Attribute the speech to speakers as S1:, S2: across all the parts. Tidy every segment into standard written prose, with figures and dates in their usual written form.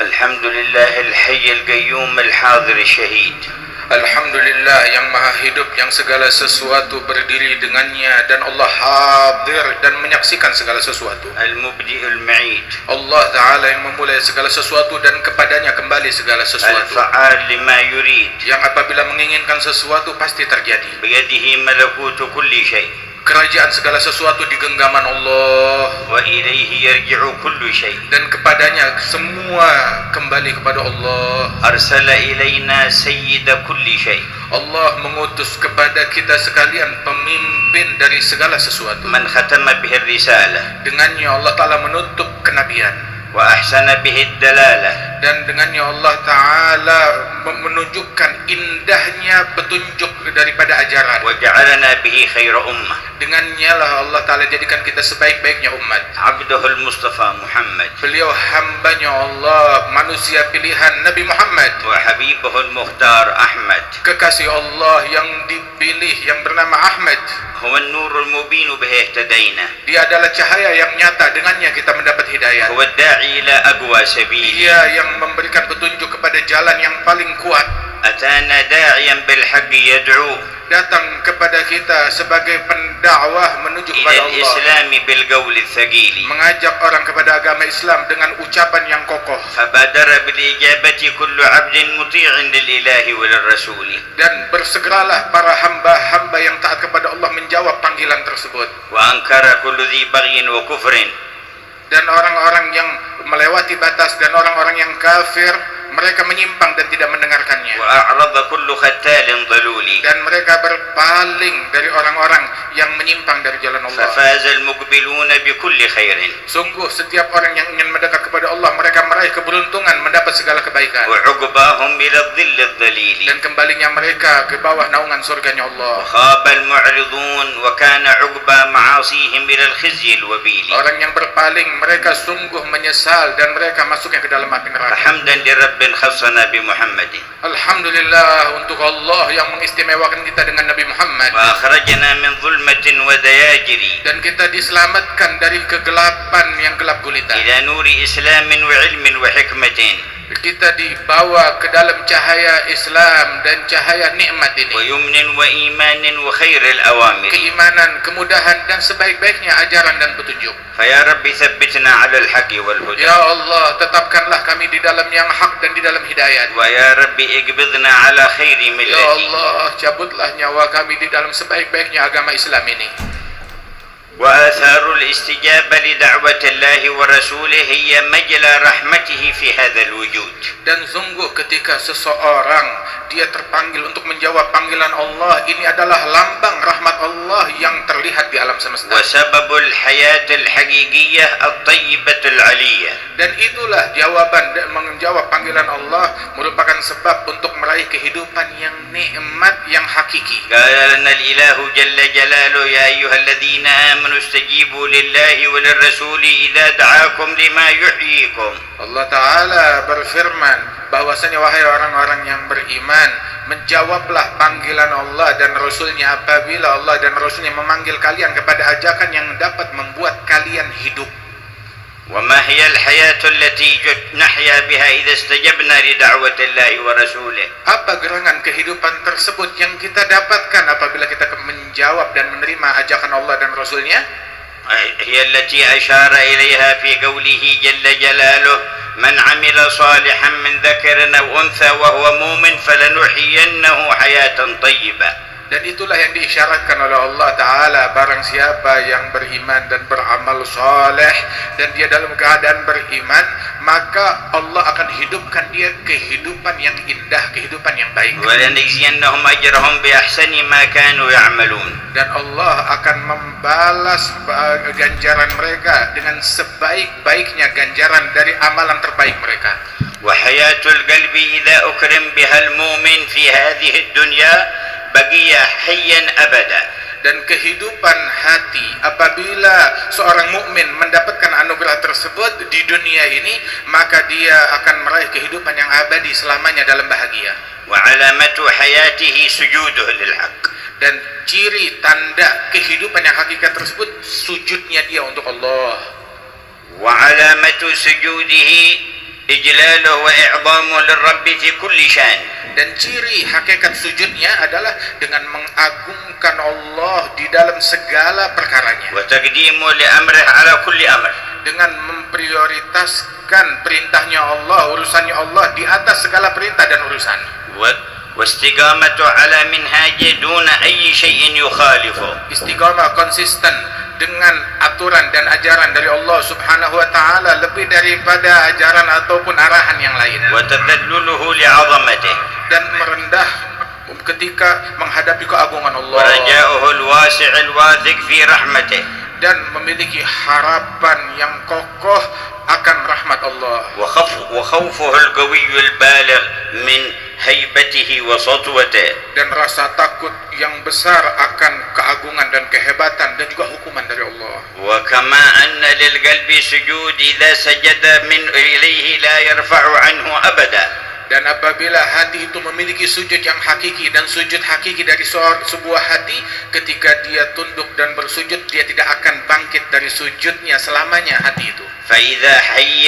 S1: Alhamdulillah al-hayy al-qayyum al-hadir al-syahid.
S2: Alhamdulillah yang maha hidup, yang segala sesuatu berdiri dengannya, dan Allah hadir dan menyaksikan segala sesuatu.
S1: Al-mubdi al-ma'id.
S2: Allah Ta'ala yang memulai segala sesuatu dan kepadanya kembali segala sesuatu.
S1: Al-fa'al lima yurid.
S2: Yang apabila menginginkan sesuatu pasti terjadi.
S1: Biyadihi malakutu kulli syai'.
S2: Kerajaan segala sesuatu di genggaman Allah.
S1: Wa ilaihi yarji'u kullu syai'.
S2: Dan kepadanya semua kembali kepada Allah.
S1: Arsala ilaina sayyida kulli syai'.
S2: Allah mengutus kepada kita sekalian pemimpin dari segala sesuatu.
S1: Man khatama bihi risalah.
S2: Dengannya Allah Ta'ala menutup kenabian.
S1: Wa ahsana bihi dalalah.
S2: Dan dengannya Allah Ta'ala menunjukkan indahnya petunjuk daripada ajaran.
S1: Wa ja'alana bihi khaira ummah.
S2: Dengannya lah Allah Ta'ala jadikan kita sebaik-baiknya umat.
S1: Abduhul Mustafa Muhammad.
S2: Beliau hambanya Allah, manusia pilihan Nabi Muhammad.
S1: Wa habibuhul Mukhtar Ahmad.
S2: Kekasih Allah yang dipilih yang bernama Ahmad.
S1: Huwa an-nurul mubin bihi ihtadaina.
S2: Dia adalah cahaya yang nyata, dengannya kita mendapat hidayah.
S1: Huwa ad-da'i ila aqwa sabil.
S2: Dia yang memberikan petunjuk kepada jalan yang paling kuat.
S1: Atana da'iyan bil haqqi yad'u.
S2: Datang kepada kita sebagai pendakwah menuju kepada
S1: ila
S2: Allah.
S1: al-islami bil qawli thaqili.
S2: Mengajak orang kepada agama Islam dengan ucapan yang kokoh.
S1: Fabadara bil ijabati kullu 'abdin muti'in lil ilahi wa lir rasuli.
S2: Dan bersegeralah para hamba-hamba yang taat kepada Allah menjawab panggilan tersebut.
S1: Wa ankara kullu dhi baghin wa kufrin.
S2: Dan orang-orang yang melewati batas dan orang-orang yang kafir, mereka menyimpang dan tidak mendengarkannya.
S1: Wa a'rada kullu khattalin daluli.
S2: Dan mereka berpaling dari orang-orang yang menyimpang dari jalan Allah.
S1: Fafaza al-muqbiluna bi kulli khairin.
S2: Sungguh setiap orang yang ingin mendekat kepada Allah, mereka meraih keberuntungan, mendapat segala kebaikan.
S1: Wa 'uqbahum ila dhill adh-dhalili.
S2: Dan kembalinya mereka ke bawah naungan surganya Allah.
S1: Khaba al-mu'ridun wa kana 'uqba ma'asihim ila al-khizyi al-wabili.
S2: Orang yang berpaling, mereka sungguh menyesal dan mereka masuknya ke dalam api neraka.
S1: Hamdan li rabbil khassana bi Muhammadin.
S2: Alhamdulillah untuk Allah yang mengistimewakan kita dengan Nabi Muhammad.
S1: Wa akhrajna min dhulmatin wa dayajiri.
S2: Dan kita diselamatkan dari kegelapan yang gelap gulita.
S1: Ila nuri islamin wa ilmin wa hikmatin.
S2: Kita dibawa ke dalam cahaya Islam dan cahaya nikmat ini.
S1: Wa yumnin wa imanin wa khairil awamir.
S2: Keimanan, kemudahan dan sebaik-baiknya ajaran dan petunjuk.
S1: Fa ya rabbi thabbitna 'ala al-haqqi wal huda.
S2: Ya Allah, tetapkanlah kami di dalam yang hak dan di dalam hidayat.
S1: Wa ya rabbi iqbidna 'ala khairi
S2: Ya
S1: millati.
S2: Allah, cabutlah nyawa kami di dalam sebaik-baiknya agama Islam ini.
S1: وآثار الاستجابة لدعوة الله ورسوله هي مجلى رحمته في هذا الوجود.
S2: Dan sungguh ketika seseorang dia terpanggil untuk menjawab panggilan Allah, ini adalah lambang rahmat Allah yang terlihat di alam semesta.
S1: وسبب الحياة الحقيقية الطيبة العلية.
S2: Dan itulah jawaban dan menjawab panggilan Allah merupakan sebab untuk meraih kehidupan yang nikmat yang hakiki.
S1: قال لنا الإله جل جلاله يا أيها الذين آمنوا استجيبوا لله وللرسول إذا دعاكم لما يحييكم.
S2: Allah Ta'ala berfirman bahwasanya wahai orang-orang yang beriman, menjawablah panggilan Allah dan Rasulnya apabila Allah dan Rasulnya memanggil kalian kepada ajakan yang dapat membuat kalian hidup.
S1: وما هي الحياة التي نحيا بها إذا استجبنا لدعوة الله ورسوله.
S2: Apa gerangan kehidupan tersebut yang kita dapatkan apabila kita menjawab dan menerima ajakan Allah dan Rasulnya?
S1: هي التي أشار إليها في قوله جل جلاله من عمل صالحا من ذكر أو أنثى وهو مؤمن فلنحيينه حياة طيبة.
S2: Dan itulah yang diisyaratkan oleh Allah Ta'ala, barang siapa yang beriman dan beramal soleh dan dia dalam keadaan beriman, maka Allah akan hidupkan dia kehidupan yang indah, kehidupan yang baik.
S1: وَلَنَجْزِيَنَّهُمْ أَجْرَهُمْ بِأَحْسَنِ مَا كَانُوا يَعْمَلُونَ.
S2: Dan Allah akan membalas ganjaran mereka dengan sebaik-baiknya ganjaran dari amalan terbaik mereka.
S1: وحياة القلب إذا أكرم بها المؤمن في هذه الدنيا بقي حيا أبدا.
S2: Dan kehidupan hati apabila seorang mukmin mendapatkan anugerah tersebut di dunia ini, maka dia akan meraih kehidupan yang abadi selamanya dalam bahagia.
S1: وعلامة حياته سجوده للحق.
S2: Dan ciri tanda kehidupan yang hakikat tersebut sujudnya dia untuk Allah.
S1: وعلامة سجوده إجلاله وإعظامه للرب في كل شان.
S2: Dan ciri hakikat sujudnya adalah dengan mengagungkan Allah di dalam segala perkaranya,
S1: وتقديمه لأمره على كل أمر.
S2: dengan memprioritaskan perintahnya Allah, urusannya Allah di atas segala perintah dan urusan,
S1: واستقامته على منهاجه دون أي شيء يخالفه.
S2: istiqamah konsisten dengan aturan dan ajaran dari Allah Subhanahu wa taala lebih daripada ajaran ataupun arahan yang lain,
S1: وتذلله لعظمته
S2: dan merendah ketika menghadapi keagungan Allah,
S1: ورجاؤه الواسع الواثق في رحمته
S2: dan memiliki harapan yang kokoh akan rahmat Allah,
S1: وخوفه القوي البالغ من هيبته وسطوته.
S2: dan rasa takut yang besar akan keagungan dan kehebatan dan juga hukuman dari Allah.
S1: وكما أن للقلب سجود إذا سجد من إليه لا يرفع عنه أبدا.
S2: Dan apabila hati itu memiliki sujud yang hakiki, dan sujud hakiki dari sebuah hati, ketika dia tunduk dan bersujud, dia tidak akan bangkit dari sujudnya selamanya hati itu.
S1: فإذا حي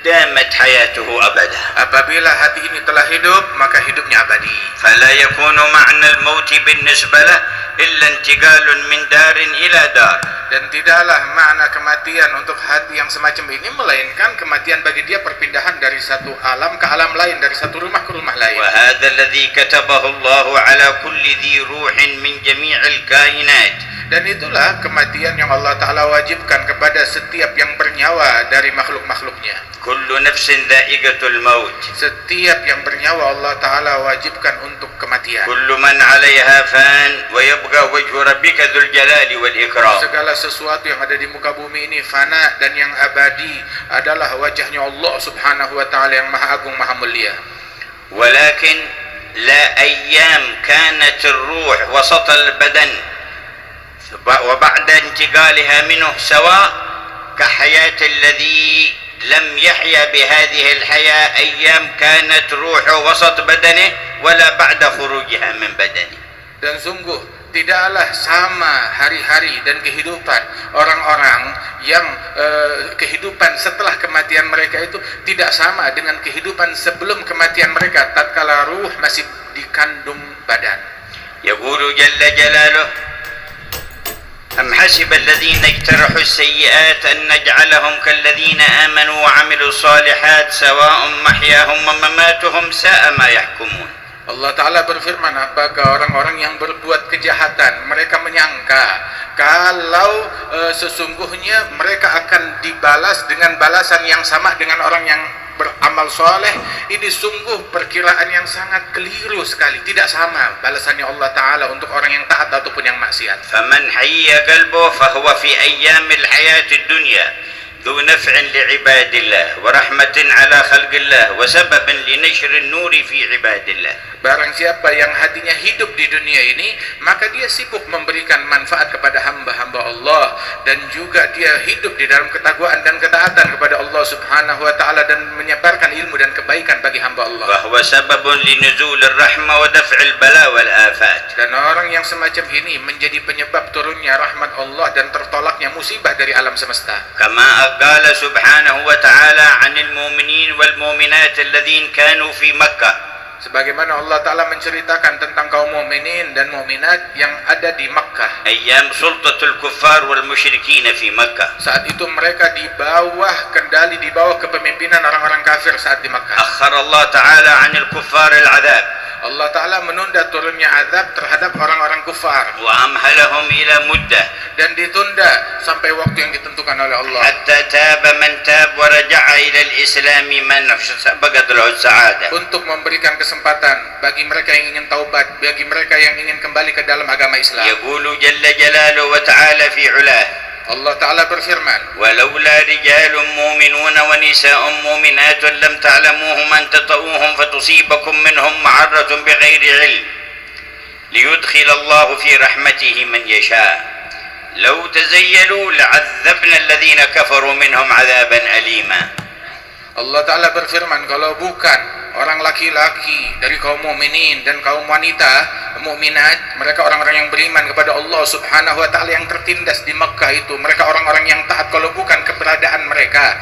S1: دامت حياته أبدا.
S2: Apabila hati ini telah hidup, maka hidupnya abadi.
S1: فلا يكون معنى الموت بالنسبة له إلا انتقال من دار إلى دار.
S2: Dan tidaklah makna kematian untuk hati yang semacam ini melainkan kematian bagi dia perpindahan dari satu alam ke alam lain, dari satu rumah ke rumah lain.
S1: وهذا الذي كتبه الله على كل ذي روح من جميع الكائنات.
S2: Dan itulah kematian yang Allah Ta'ala wajibkan kepada setiap yang bernyawa dari makhluk-makhluknya.
S1: كل نفس ذائقة الموت.
S2: Setiap yang bernyawa Allah Ta'ala wajibkan untuk kematian.
S1: كل من عليها فان ويبقى وجه ربك ذو الجلال والإكرام.
S2: Segala sesuatu yang ada di muka bumi ini fana, dan yang abadi adalah wajahnya Allah Subhanahu wa Ta'ala yang Maha Agung, Maha Mulia.
S1: ولكن لا أيام كانت الروح وسط البدن وبعد انتقالها منه سواء كحياة الذي لم يحيا بهذه الحياة أيام كانت روحه وسط بدنه ولا بعد خروجها من بدنه.
S2: Dan sungguh tidaklah sama hari-hari dan kehidupan orang-orang yang kehidupan setelah kematian mereka itu tidak sama dengan kehidupan sebelum kematian mereka tatkala ruh masih dikandung badan.
S1: يقول جل جلاله أم حسب الذين اجترحوا السيئات أن نجعلهم كالذين آمنوا وعملوا الصالحات سواء محياهم ومماتهم ساء ما يحكمون.
S2: Allah Ta'ala berfirman, apakah orang-orang yang berbuat kejahatan mereka menyangka kalau sesungguhnya mereka akan dibalas dengan balasan yang sama dengan orang yang beramal soleh? Ini sungguh perkiraan yang sangat keliru sekali. Tidak sama balasannya Allah Ta'ala untuk orang yang taat ataupun yang maksiat.
S1: فمن حي قلبه فهو في أيام الحياة الدنيا ذو نفع لعباد الله ورحمة على خلق الله وسبب لنشر النور في عباد الله.
S2: Barang siapa yang hatinya hidup di dunia ini, maka dia sibuk memberikan manfaat kepada hamba-hamba Allah, dan juga dia hidup di dalam ketakwaan dan ketaatan kepada Allah Subhanahu wa Ta'ala, dan menyebarkan ilmu dan kebaikan bagi hamba Allah.
S1: وهو سبب لنزول الرحمة ودفع البلاء والآفات.
S2: Dan orang yang semacam ini menjadi penyebab turunnya rahmat Allah dan tertolaknya musibah dari alam semesta.
S1: كما قال سبحانه وتعالى عن المؤمنين والمؤمنات الذين كانوا في مكة.
S2: Sebagaimana Allah Ta'ala menceritakan tentang kaum mukminin dan mukminat yang ada di Makkah.
S1: أيام سلطة الكفار والمشركين في مكة.
S2: Saat itu mereka di bawah kendali, di bawah kepemimpinan orang-orang kafir saat di Makkah.
S1: أخر الله تعالى عن الكفار العذاب.
S2: Allah Ta'ala menunda turunnya azab terhadap orang-orang kufar,
S1: وأمهلهم إلى مدة
S2: dan ditunda sampai waktu yang ditentukan oleh Allah,
S1: حتى تاب من تاب ورجع إلى الإسلام من بقت له السعادة.
S2: untuk memberikan kesempatan bagi mereka yang ingin taubat, bagi mereka yang ingin kembali ke dalam agama Islam.
S1: يقول جل جلاله وتعالى في علاه
S2: Allah Ta'ala berfirman,
S1: ولولا رجال مؤمنون ونساء مؤمنات لم تعلموهم أن تطؤوهم فتصيبكم منهم معرة بغير علم ليدخل الله في رحمته من يشاء لو تزيلوا لعذبنا الذين كفروا منهم عذابا أليما.
S2: Allah Ta'ala berfirman, kalau bukan orang laki-laki dari kaum mukminin dan kaum wanita mukminat, mereka orang-orang yang beriman kepada Allah Subhanahu wa Ta'ala yang tertindas di Mekah itu, mereka orang-orang yang taat, kalau bukan keberadaan mereka,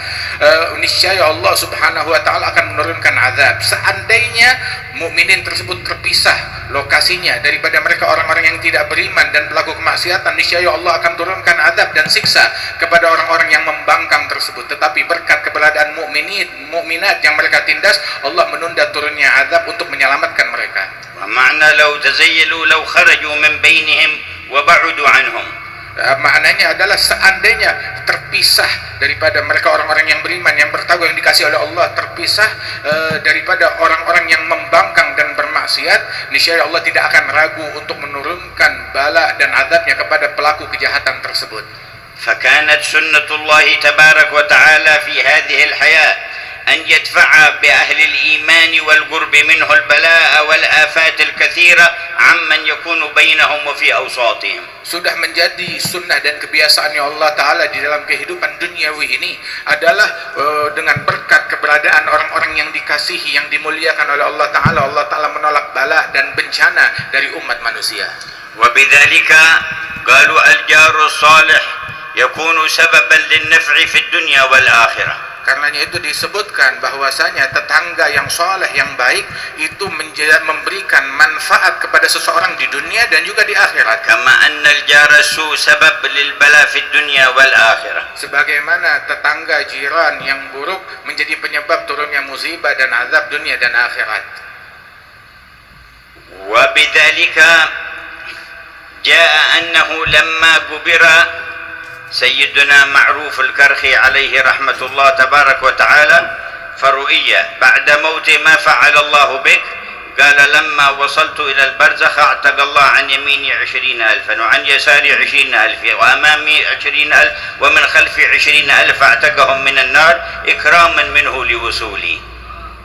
S2: niscaya Allah Subhanahu wa Ta'ala akan menurunkan azab. Seandainya mukminin tersebut terpisah lokasinya daripada mereka orang-orang yang tidak beriman dan pelaku kemaksiatan, niscaya Allah akan turunkan azab dan siksa kepada orang-orang yang membangkang tersebut. Tetapi berkat keberadaan mukminat yang mereka tindas, Allah menunda turunnya azab untuk menyelamatkan mereka.
S1: ومعنى لو تزيلوا لو خرجوا من بينهم وبعدوا عنهم.
S2: Maknanya adalah seandainya terpisah daripada mereka orang-orang yang beriman, yang bertakwa, yang dikasih oleh Allah, terpisah daripada orang-orang yang membangkang dan bermaksiat, niscaya Allah tidak akan ragu untuk menurunkan bala dan azabnya kepada pelaku kejahatan tersebut.
S1: فكانت سنة الله تبارك وتعالى في هذه الحياة أن يدفع بأهل الإيمان والقرب منه البلاء والآفات الكثيرة عمن يكون بينهم وفي أوساطهم.
S2: Sudah menjadi sunnah dan kebiasaannya Allah Ta'ala di dalam kehidupan duniawi ini adalah dengan berkat keberadaan orang-orang yang dikasihi, yang dimuliakan oleh Allah Ta'ala, Allah Ta'ala menolak bala dan bencana dari umat manusia.
S1: وبذلك قالوا الجار الصالح يكون سببا للنفع في الدنيا والآخرة.
S2: Karenanya itu disebutkan bahwasanya tetangga yang soleh, yang baik itu memberikan manfaat kepada seseorang di dunia dan juga di akhirat.
S1: Kama anna al-jar as-su sabab lil bala fi dunya wal akhirah.
S2: Sebagaimana tetangga jiran yang buruk menjadi penyebab turunnya musibah dan azab dunia dan akhirat.
S1: Wa bidzalika jaa annahu lamma gubira سيدنا معروف الكرخي عليه رحمة الله تبارك وتعالى فرؤية بعد موته ما فعل الله بك؟ قال لما وصلت إلى البرزخ اعتق الله عن يميني 20,000 وعن يساري 20,000 وأمامي 20,000 ومن خلفي 20,000 اعتقهم من النار إكراما منه لوصولي.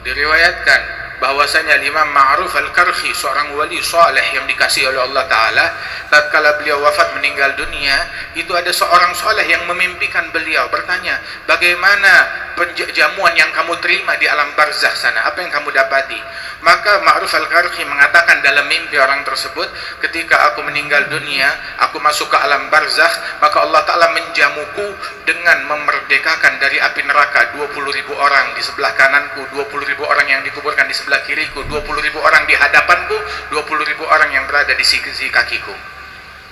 S2: Diriwayatkan bahwasanya Imam Ma'ruf Al-Karhi, seorang wali saleh yang dikasihi oleh Allah Ta'ala, tatkala beliau wafat meninggal dunia, itu ada seorang saleh yang memimpikan beliau, bertanya, bagaimana jamuan yang kamu terima di alam barzakh sana, apa yang kamu dapati? Maka Ma'ruf Al-Karhi mengatakan dalam mimpi orang tersebut, ketika aku meninggal dunia, aku masuk ke alam barzakh, maka Allah Ta'ala menjamuku dengan memerdekakan dari api neraka 20.000 orang di sebelah kananku, 20.000 orang yang dikuburkan di sebelah kiriku, 20.000 orang di hadapanku, 20.000 orang yang berada di sisi kakiku.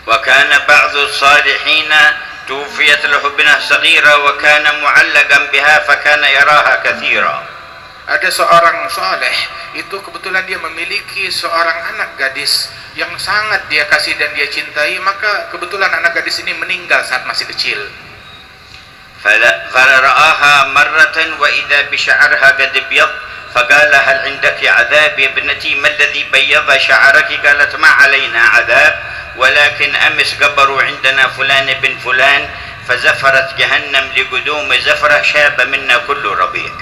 S1: Wa kana ba'dhu as-salihin tuwfiyat lahu binah saghira wa kana mu'allaqan biha fa kana yaraha katsira.
S2: Ada seorang saleh, itu kebetulan dia memiliki seorang anak gadis yang sangat dia kasih dan dia cintai, maka kebetulan anak gadis ini meninggal saat masih kecil.
S1: فرآها مرة وإذا بشعرها قد ابيض فقال هل عندك عذاب يا ابنتي ما الذي بيض شعرك؟ قالت ما علينا عذاب ولكن أمس قبروا عندنا فلان بن فلان فزفرت جهنم لقدوم زفرة شاب منا كل ربيع.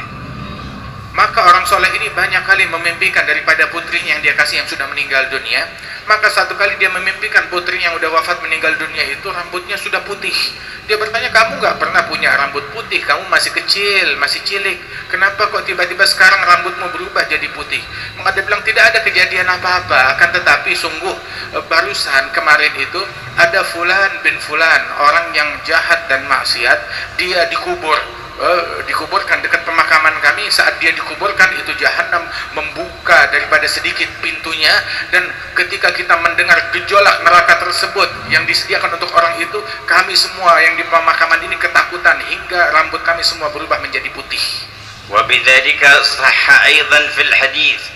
S2: Maka orang soleh ini banyak kali memimpikan daripada putrinya yang dia kasih yang sudah meninggal dunia. Maka satu kali dia memimpikan putrinya yang sudah wafat meninggal dunia itu rambutnya sudah putih. Dia bertanya, kamu gak pernah punya rambut putih, kamu masih kecil, masih cilik, kenapa kok tiba-tiba sekarang rambutmu berubah jadi putih? Maka dia bilang tidak ada kejadian apa-apa, akan tetapi sungguh barusan kemarin itu ada Fulan bin Fulan, orang yang jahat dan maksiat, dia dikuburkan dekat pemakaman kami. Saat dia dikuburkan itu jahanam membuka daripada sedikit pintunya, dan ketika kita mendengar gejolak neraka tersebut yang disediakan untuk orang itu, kami semua yang di pemakaman ini ketakutan hingga rambut kami semua berubah menjadi putih.
S1: Wa bidzalika sahha aidan fil hadits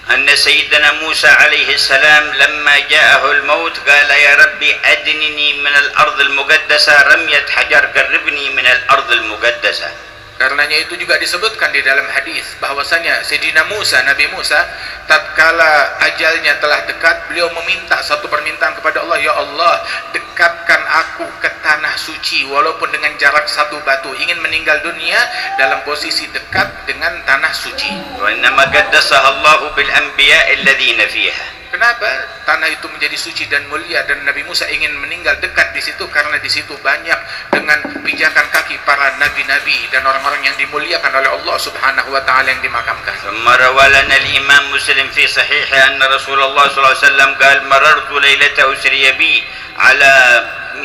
S1: أن سيدنا موسى عليه السلام لما جاءه الموت قال يا ربي أدنني من الأرض المقدسة رمية حجر قربني من الأرض المقدسة.
S2: Karenanya itu juga disebutkan di dalam hadis bahwasanya Sayyidina Musa, Nabi Musa, tatkala ajalnya telah dekat, beliau meminta satu permintaan kepada Allah, ya Allah, dekatkan aku ke tanah suci walaupun dengan jarak satu batu, ingin meninggal dunia dalam posisi dekat dengan tanah suci.
S1: Wa innama qaddasaha Allahu bil anbiya'i alladhina fiha.
S2: Kenapa tanah itu menjadi suci dan mulia dan Nabi Musa ingin meninggal dekat di situ? Karena di situ banyak dengan pijakan kaki para nabi-nabi dan orang-orang yang dimuliakan oleh Allah Subhanahu wa taala yang dimakamkan.
S1: ثم روى لنا الإمام مسلم في صحيحه أن رسول الله صلى الله عليه وسلم قال مررت ليلة أسري بي على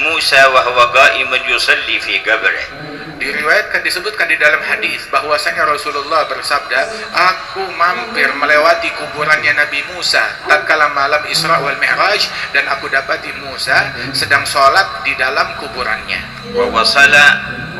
S1: موسى وهو قائم يصلي في قبره.
S2: Diriwayatkan, disebutkan di dalam hadis bahwasanya Rasulullah bersabda, aku mampir melewati kuburannya Nabi Musa tatkala malam Isra wal Mi'raj dan aku dapati Musa sedang sholat di dalam kuburannya.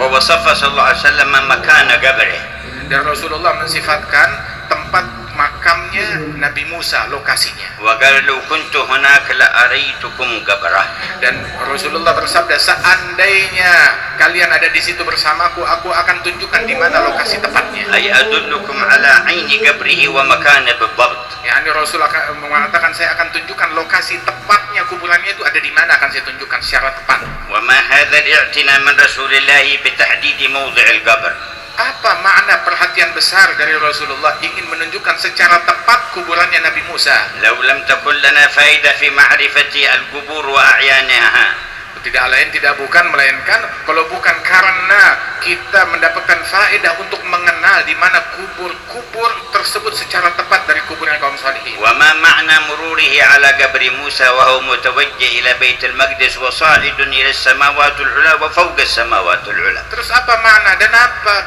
S1: ووصف صلى الله عليه وسلم مكان قبره.
S2: Dan Rasulullah mensifatkan tempat makamnya Nabi Musa, lokasinya.
S1: وقال لو كنت هناك لأريتكم قبره.
S2: Dan Rasulullah bersabda, seandainya kalian ada di situ bersamaku, aku akan tunjukkan di mana lokasi tepatnya.
S1: أي أدلكم على عين قبره ومكانه بالضبط.
S2: Yani Rasul akan mengatakan, saya akan tunjukkan lokasi tepatnya kuburannya itu ada di mana, akan saya tunjukkan secara tepat.
S1: وما هذا الاعتناء من رسول الله بتحديد موضع القبر.
S2: Apa makna perhatian besar dari Rasulullah ingin menunjukkan secara tepat kuburannya Nabi Musa?
S1: لو لم تكن لنا فائدة في معرفة القبور وأعيانها.
S2: Tidak lain tidak bukan melainkan kalau bukan karena kita mendapatkan faedah untuk mengenal di mana kubur-kubur tersebut secara tepat dari kuburnya kaum salihin.
S1: وما معنى مروره على قبر موسى وهو متوجه إلى بيت المقدس وصاعد إلى السماوات العلى وفوق السماوات العلى.
S2: Terus apa makna dan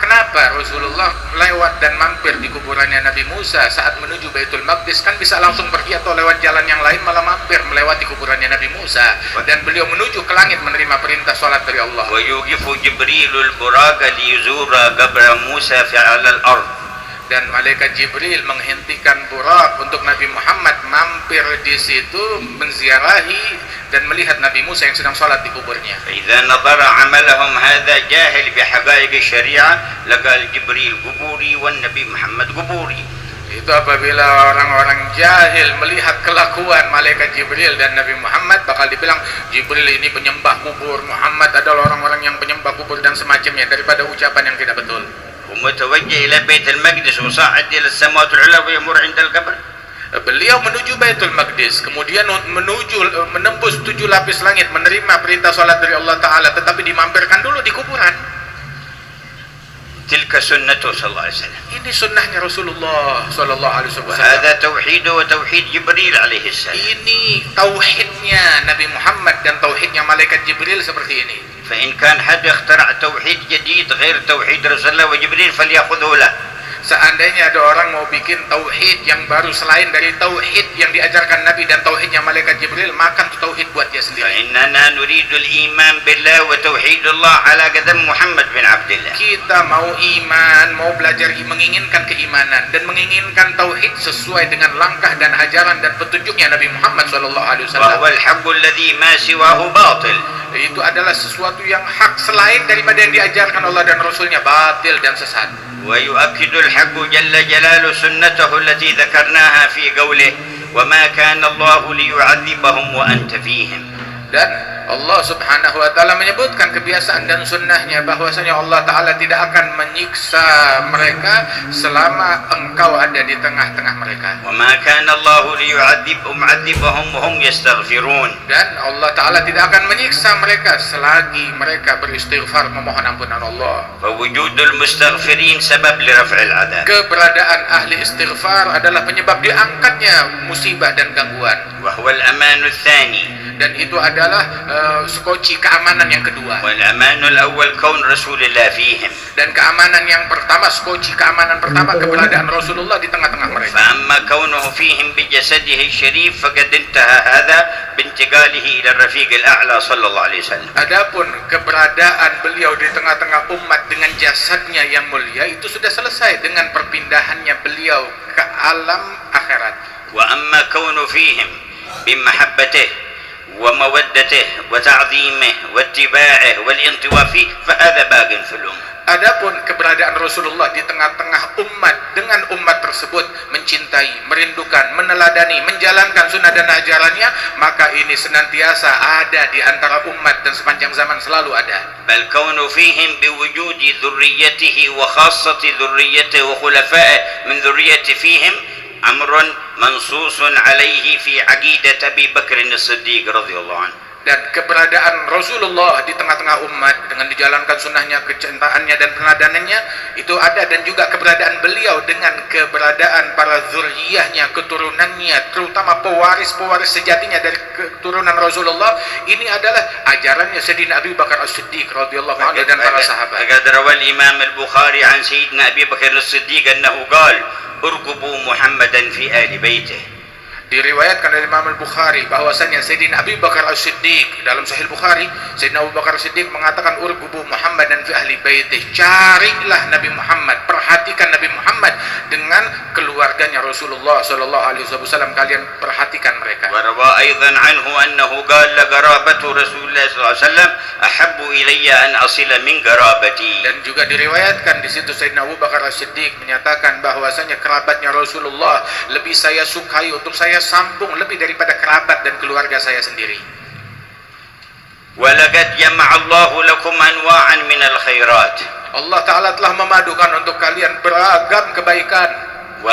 S2: kenapa Rasulullah lewat dan mampir di kuburannya Nabi Musa saat menuju Baitul Maqdis? Kan bisa langsung pergi atau lewat jalan yang lain, malah mampir melewati kuburannya Nabi Musa dan beliau menuju ke langit menerima perintah salat dari Allah.
S1: ويوقف جبريل البراق ليزور قبر موسى على الأرض.
S2: Dan malaikat Jibril menghentikan Burak untuk Nabi Muhammad mampir di situ menziarahi dan melihat Nabi Musa yang sedang salat di kuburnya.
S1: فإذا نظر عملهم هذا جاهل بحقائق الشريعة لقال جبريل قبوري والنبي محمد قبوري.
S2: Itu apabila orang-orang jahil melihat kelakuan malaikat Jibril dan Nabi Muhammad, bakal dibilang Jibril ini penyembah kubur, Muhammad adalah orang-orang yang penyembah kubur dan semacamnya, daripada ucapan yang tidak betul.
S1: ومتوجه إلى بيت المقدس وصاعد إلى السماوات العلى ويمر عند القبر.
S2: Beliau menuju Baitul Maqdis, kemudian menembus 7 lapis langit, menerima perintah salat dari Allah Ta'ala, tetapi dimampirkan dulu di kuburan.
S1: تلك سنته صلى الله عليه وسلم.
S2: Ini sunnahnya Rasulullah sallallahu alaihi wasallam.
S1: هذا توحيده وتوحيد جبريل عليه السلام.
S2: Ini tauhidnya Nabi Muhammad dan tauhidnya malaikat Jibril seperti ini.
S1: فإن كان حد اخترع توحيد جديد غير توحيد رسول الله وجبريل فليأخذه له.
S2: Seandainya ada orang mau bikin tauhid yang baru selain dari tauhid yang diajarkan Nabi dan tauhidnya malaikat Jibril, maka itu tauhid buat dia sendiri.
S1: فإننا نريد الإيمان بالله وتوحيد الله على قدم محمد بن عبد الله.
S2: Kita mau iman, mau belajar menginginkan keimanan dan menginginkan tauhid sesuai dengan langkah dan ajaran dan petunjuknya Nabi Muhammad SAW.
S1: وهو الحق الذي ما سواه باطل.
S2: Itu adalah sesuatu yang hak selain daripada yang diajarkan Allah dan Rasulnya, batil dan sesat.
S1: ويؤكد الحق جل جلاله سنته التي ذكرناها في قوله وما كان الله ليعذبهم وأنت فيهم.
S2: Dan Allah Subhanahu wa taala menyebutkan kebiasaan dan sunnahnya bahwasanya Allah Ta'ala tidak akan menyiksa mereka selama engkau ada di tengah-tengah mereka.
S1: وما كان الله ليعذبهم وهم يستغفرون.
S2: Dan Allah Ta'ala tidak akan menyiksa mereka selagi mereka beristighfar memohon ampunan Allah.
S1: فوجود المستغفرين سبب لرفع العذاب.
S2: Keberadaan ahli istighfar adalah penyebab diangkatnya musibah dan gangguan.
S1: وهو الأمان الثاني.
S2: Dan itu adalah skoci keamanan yang kedua.
S1: والأمان الأول كون رسول الله فيهم.
S2: Dan keamanan yang pertama, skoci keamanan pertama, keberadaan Rasulullah di tengah-tengah mereka.
S1: فأما كونه فيهم بجسده الشريف فقد انتهى هذا بانتقاله إلى الرفيق الأعلى صلى الله عليه وسلم.
S2: Adapun keberadaan beliau di tengah-tengah umat dengan jasadnya yang mulia itu sudah selesai dengan perpindahannya beliau ke alam akhirat.
S1: وأما كونه فيهم بمحبته ومودته وتعظيمه واتباعه والانطواء فيه فهذا باق في الأمة.
S2: Adapun keberadaan Rasulullah di tengah-tengah umat dengan umat tersebut mencintai, merindukan, meneladani, menjalankan sunnah dan ajarannya, maka ini senantiasa ada di antara umat dan sepanjang zaman selalu ada.
S1: بل كون فيهم بوجود ذريته وخاصة ذريته وخلفائه من ذريته فيهم أمر منصوص عليه في عقيدة أبي بكر الصديق رضي الله عنه.
S2: Dan keberadaan Rasulullah di tengah-tengah umat dengan dijalankan sunnahnya, kecintaannya dan peneladannannya itu ada, dan juga keberadaan beliau dengan keberadaan para zuriyahnya, keturunannya, terutama pewaris-pewaris sejatinya dari keturunan Rasulullah. Ini adalah ajarannya Sayyidina Abu Bakar As-Siddiq radhiyallahu anhu dan para sahabat.
S1: فقد روى الإمام البخاري عن سيدنا أبي بكر الصديق أنه قال ارقبوا محمدا في آل بيته.
S2: Diriwayatkan dari Imam Al-Bukhari bahwasanya Sayyidina Abu Bakar As-Siddiq dalam Sahih Bukhari, Sayyidina Abu Bakar As-Siddiq mengatakan urgubu Muhammad dan fi ahli baitih, carilah Nabi Muhammad, perhatikan Nabi Muhammad dengan keluarganya Rasulullah sallallahu alaihi wasallam, kalian perhatikan mereka.
S1: Wa rawa aidan anhu annahu qala qarabatu Rasulullah sallallahu alaihi wasallam ahabbu ilayya an asila min qarabati.
S2: Dan juga diriwayatkan di situ Sayyidina Abu Bakar As-Siddiq menyatakan bahwasanya kerabatnya Rasulullah lebih saya sukai untuk saya sambung lebih daripada kerabat dan keluarga saya sendiri.
S1: Walaqad jama'allahu lakum anwa'an minal khairat.
S2: Allah Ta'ala telah memadukan untuk kalian beragam kebaikan. Wa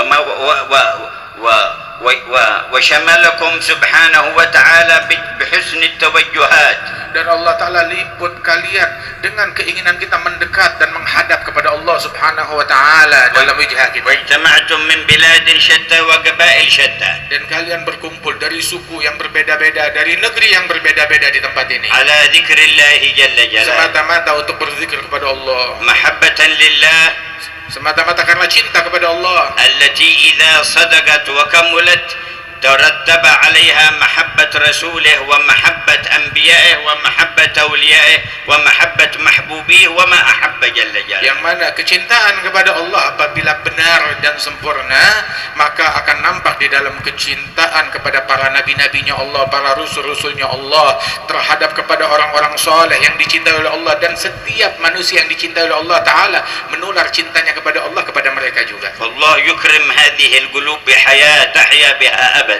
S2: syamalakum subhanahu wa ta'ala bihusni tawajjuhat. Dan Allah Ta'ala liput kalian dengan keinginan kita mendekat dan menghadap kepada Allah Subhanahu wa Ta'ala dalam wijah kita.
S1: Wajtama'tum min biladin syatta wa qabail syatta.
S2: Dan kalian berkumpul dari suku yang berbeda-beda, dari negeri yang berbeda-beda di tempat ini.
S1: Ala dzikrillahi jalla jalaluhu.
S2: Semata-mata untuk berzikir kepada Allah.
S1: Mahabbatan lillah.
S2: Semata-mata karena cinta kepada Allah.
S1: Allati idza sadaqat wa kamulat ترتب عليها محبة رسوله ومحبة أنبيائه ومحبة أوليائه ومحبة محبوبيه وما أحب جل جلاله.
S2: Yang mana kecintaan kepada Allah apabila benar dan sempurna, maka akan nampak di dalam kecintaan kepada para nabi-nabinya Allah, para rasul-rasulnya Allah, terhadap kepada orang-orang soleh yang dicintai oleh Allah, dan setiap manusia yang dicintai oleh Allah Ta'ala menular cintanya kepada Allah kepada mereka juga.
S1: Allah yukrim hadhihi al-qulub bihayat tahya biha abada.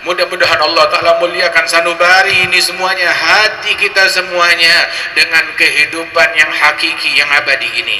S2: Mudah-mudahan Allah Ta'ala muliakan sanubari ini semuanya, hati kita semuanya, dengan kehidupan yang hakiki, yang abadi ini.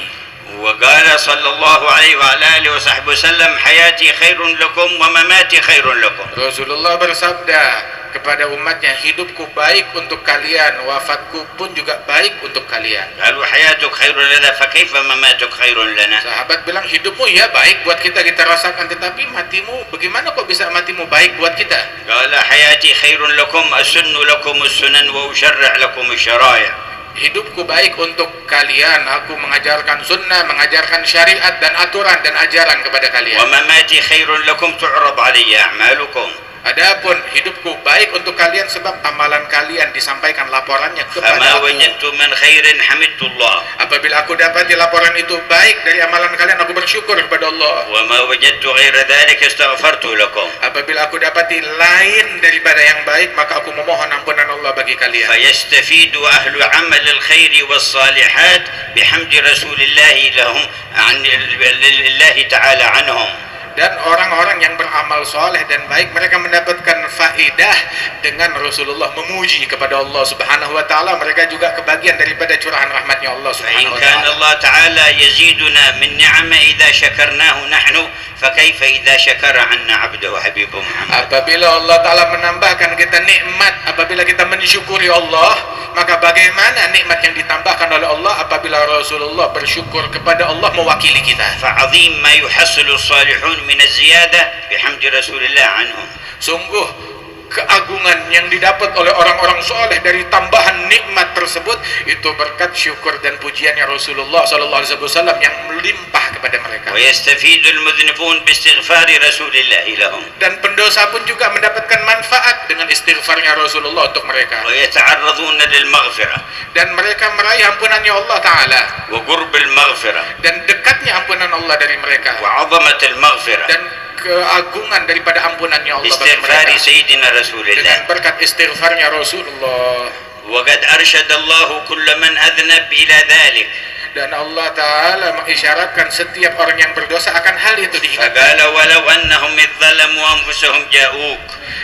S1: Wa qala sallallahu alaihi wa alihi wa sahbihi wasallam hayati khairun lakum wa mamati khairun lakum.
S2: Rasulullah bersabda kepada umatnya, hidupku baik untuk kalian, wafatku pun juga baik untuk kalian.
S1: Qalu hayatuk khairun lana fa kaifa mamatuk khairun lana.
S2: Sahabat bilang, hidupmu ya baik buat kita, kita rasakan, tetapi matimu, bagaimana kok bisa matimu baik buat kita?
S1: Qala hayati khairun lakum asunnu lakum as-sunan wa usharri' lakum asy-syara'i'.
S2: Hidupku baik untuk kalian, aku mengajarkan sunnah, mengajarkan syariat dan aturan dan ajaran kepada kalian.
S1: Wa mamati khairun lakum tu'rad 'alayya a'malukum.
S2: Adapun hidupku baik untuk kalian sebab amalan kalian disampaikan laporannya kepada
S1: Fama
S2: aku.
S1: wajadtu min khairin hamidullah.
S2: Apabila aku dapati laporan itu baik dari amalan kalian, aku bersyukur kepada Allah.
S1: Wa ma wajadtu ghaira dzalika astaghfartu lakum.
S2: Apabila aku dapati lain daripada yang baik, maka aku memohon ampunan Allah bagi kalian.
S1: Fayastafidu ahlu amal al-khairi was-salihat bihamdi Rasulillah lahum an lillahi ta'ala anhum.
S2: Dan orang-orang yang beramal soleh dan baik, mereka mendapatkan faedah dengan Rasulullah memuji kepada Allah Subhanahu wa Ta'ala. Mereka juga kebagian daripada curahan rahmatnya Allah Subhanahu wa Ta'ala.
S1: Allah Ta'ala yaziduna min ni'ama idza syakarnahu nahnu fakaifa idza syakara 'anna 'abduhu habibu Muhammad.
S2: Apabila Allah Ta'ala menambahkan kita nikmat, apabila kita mensyukuri Allah, maka bagaimana nikmat yang ditambahkan oleh Allah apabila Rasulullah bersyukur kepada Allah mewakili kita.
S1: Fa'azim ma yuhassilu salihun min az-ziyadah bihamdi Rasulillah anhum.
S2: Sungguh keagungan yang didapat oleh orang-orang soleh dari tambahan nikmat tersebut itu berkat syukur dan pujiannya Rasulullah sallallahu alaihi wasallam yang melimpah kepada mereka.
S1: Wa yastafidu al-mudhnibun bi istighfari Rasulillah lahum.
S2: Dan pendosa pun juga mendapatkan manfaat dengan istighfarnya Rasulullah untuk mereka.
S1: Wa yata'arraduna lil maghfirah.
S2: Dan mereka meraih ampunannya Allah Ta'ala.
S1: Wa qurbil maghfirah.
S2: Dan dekatnya ampunan Allah dari mereka.
S1: Wa 'azamatil maghfirah.
S2: Dan keagungan daripada ampunannya Allah bagi
S1: istighfari
S2: mereka.
S1: sayyidina Rasulillah.
S2: Dengan berkat istighfarnya Rasulullah.
S1: Wa qad arsyadallahu kull man adhnab ila dhalik.
S2: Dan Allah Ta'ala mengisyaratkan setiap orang yang berdosa akan hal itu diingatkan.
S1: Faqala walau annahum idzalamu anfusahum ja'uk.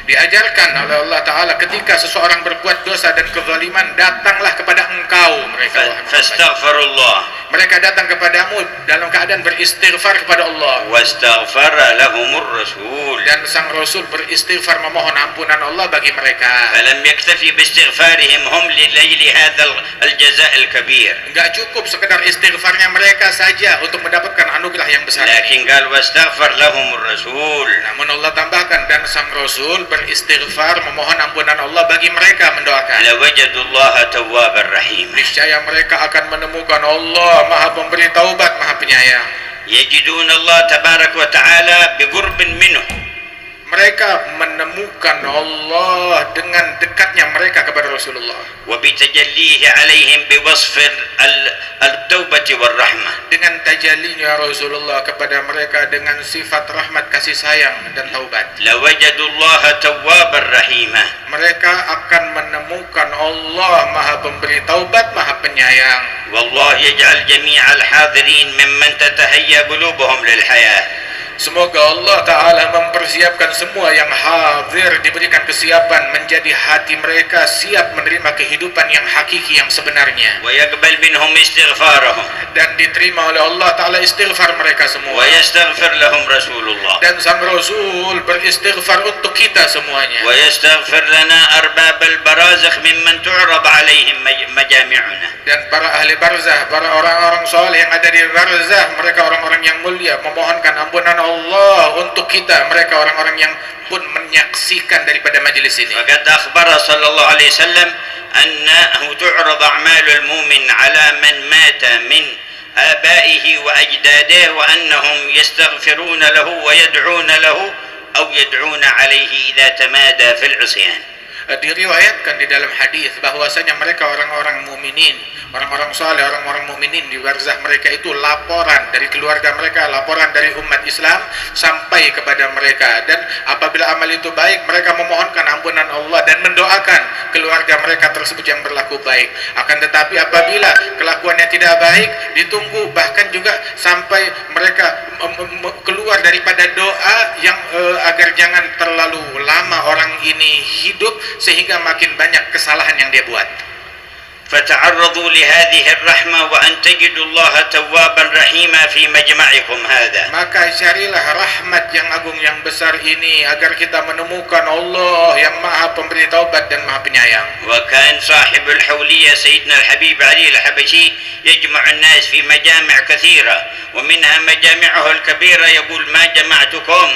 S2: Diajarkan oleh Allah Ta'ala ketika seseorang berbuat dosa dan kezaliman, datanglah kepada engkau mereka.
S1: Fastaghfirullah.
S2: Mereka datang kepadamu dalam keadaan beristighfar kepada Allah.
S1: Wastaghfara lahumur rasul.
S2: Dan sang Rasul beristighfar memohon ampunan Allah bagi mereka.
S1: Falam yaktafi biistighfarihim hum lilayli hadzal al-jazaa' al-kabir.
S2: Enggak cukup sekedar istighfarnya mereka saja untuk mendapatkan anugerah yang besar.
S1: Lakin qal wastaghfar lahumur rasul.
S2: Namun Allah tambahkan, dan sang Rasul beristighfar memohon ampunan Allah bagi mereka, mendoakan.
S1: Lawajadullaha tawwabar rahim.
S2: Niscaya mereka akan menemukan Allah Maha Pemberi Taubat, Maha Penyayang.
S1: Yajidun Allah tabarak wa ta'ala biqurbin minhu.
S2: Mereka menemukan Allah dengan dekatnya mereka kepada Rasulullah,
S1: wa bitajallihi alaihim biwasf al-taubati war rahmah.
S2: dengan tajallinya Rasulullah kepada mereka dengan sifat rahmat, kasih sayang dan taubat.
S1: Lawajadullaha tawwabar rahimah.
S2: Mereka akan menemukan Allah Maha Pemberi Taubat, Maha Penyayang.
S1: Wallah yaj'al jami'al hadirin mimman tatahayya qulubuhum lil hayah.
S2: Semoga Allah Ta'ala mempersiapkan semua yang hadir, diberikan kesiapan menjadi hati mereka siap menerima kehidupan yang hakiki, yang sebenarnya,
S1: Wa yaqbal minhum istighfarahum.
S2: dan diterima oleh Allah Ta'ala istighfar mereka semua.
S1: Wa yastaghfir lahum Rasulullah.
S2: Dan sang Rasul beristighfar untuk kita semuanya.
S1: Wa yastaghfir lana arbabal barazakh mimman tu'rad alaihim majami'una.
S2: Dan para ahli barzah, para orang-orang soleh yang ada di barzah, mereka orang-orang yang mulia, memohonkan ampunan Allah untuk kita, mereka orang-orang yang pun menyaksikan daripada majelis ini.
S1: Faqad akhbara sallallahu alaihi wasallam annahu tu'rad a'malul mu'min ala man mata min abaihi wa ajdadihi wa annahum yastaghfiruna lahu wa yad'una lahu aw yad'una alaihi idza tamada fil 'isyan.
S2: Diriwayatkan di dalam hadis bahwasanya mereka orang-orang mukminin, orang-orang saleh, orang-orang mukminin di barzah mereka itu laporan dari keluarga mereka, laporan dari umat Islam sampai kepada mereka, dan apabila amal itu baik, mereka memohonkan ampunan Allah dan mendoakan keluarga mereka tersebut yang berlaku baik. Akan tetapi apabila kelakuannya tidak baik, ditunggu bahkan juga sampai mereka keluar daripada doa yang agar jangan terlalu lama orang ini hidup sehingga makin banyak kesalahan yang dia buat.
S1: فتعرضوا لهذه الرحمة وأن تجدوا الله توابا رحيما في مجمعكم هذا.
S2: Maka carilah rahmat yang agung yang besar ini agar kita menemukan Allah yang Maha Pemberi Taubat dan Maha Penyayang.
S1: وكان صاحب الحولية سيدنا الحبيب علي الحبشي يجمع الناس في مجامع كثيرة ومنها مجامعه الكبيرة يقول ما جمعتكم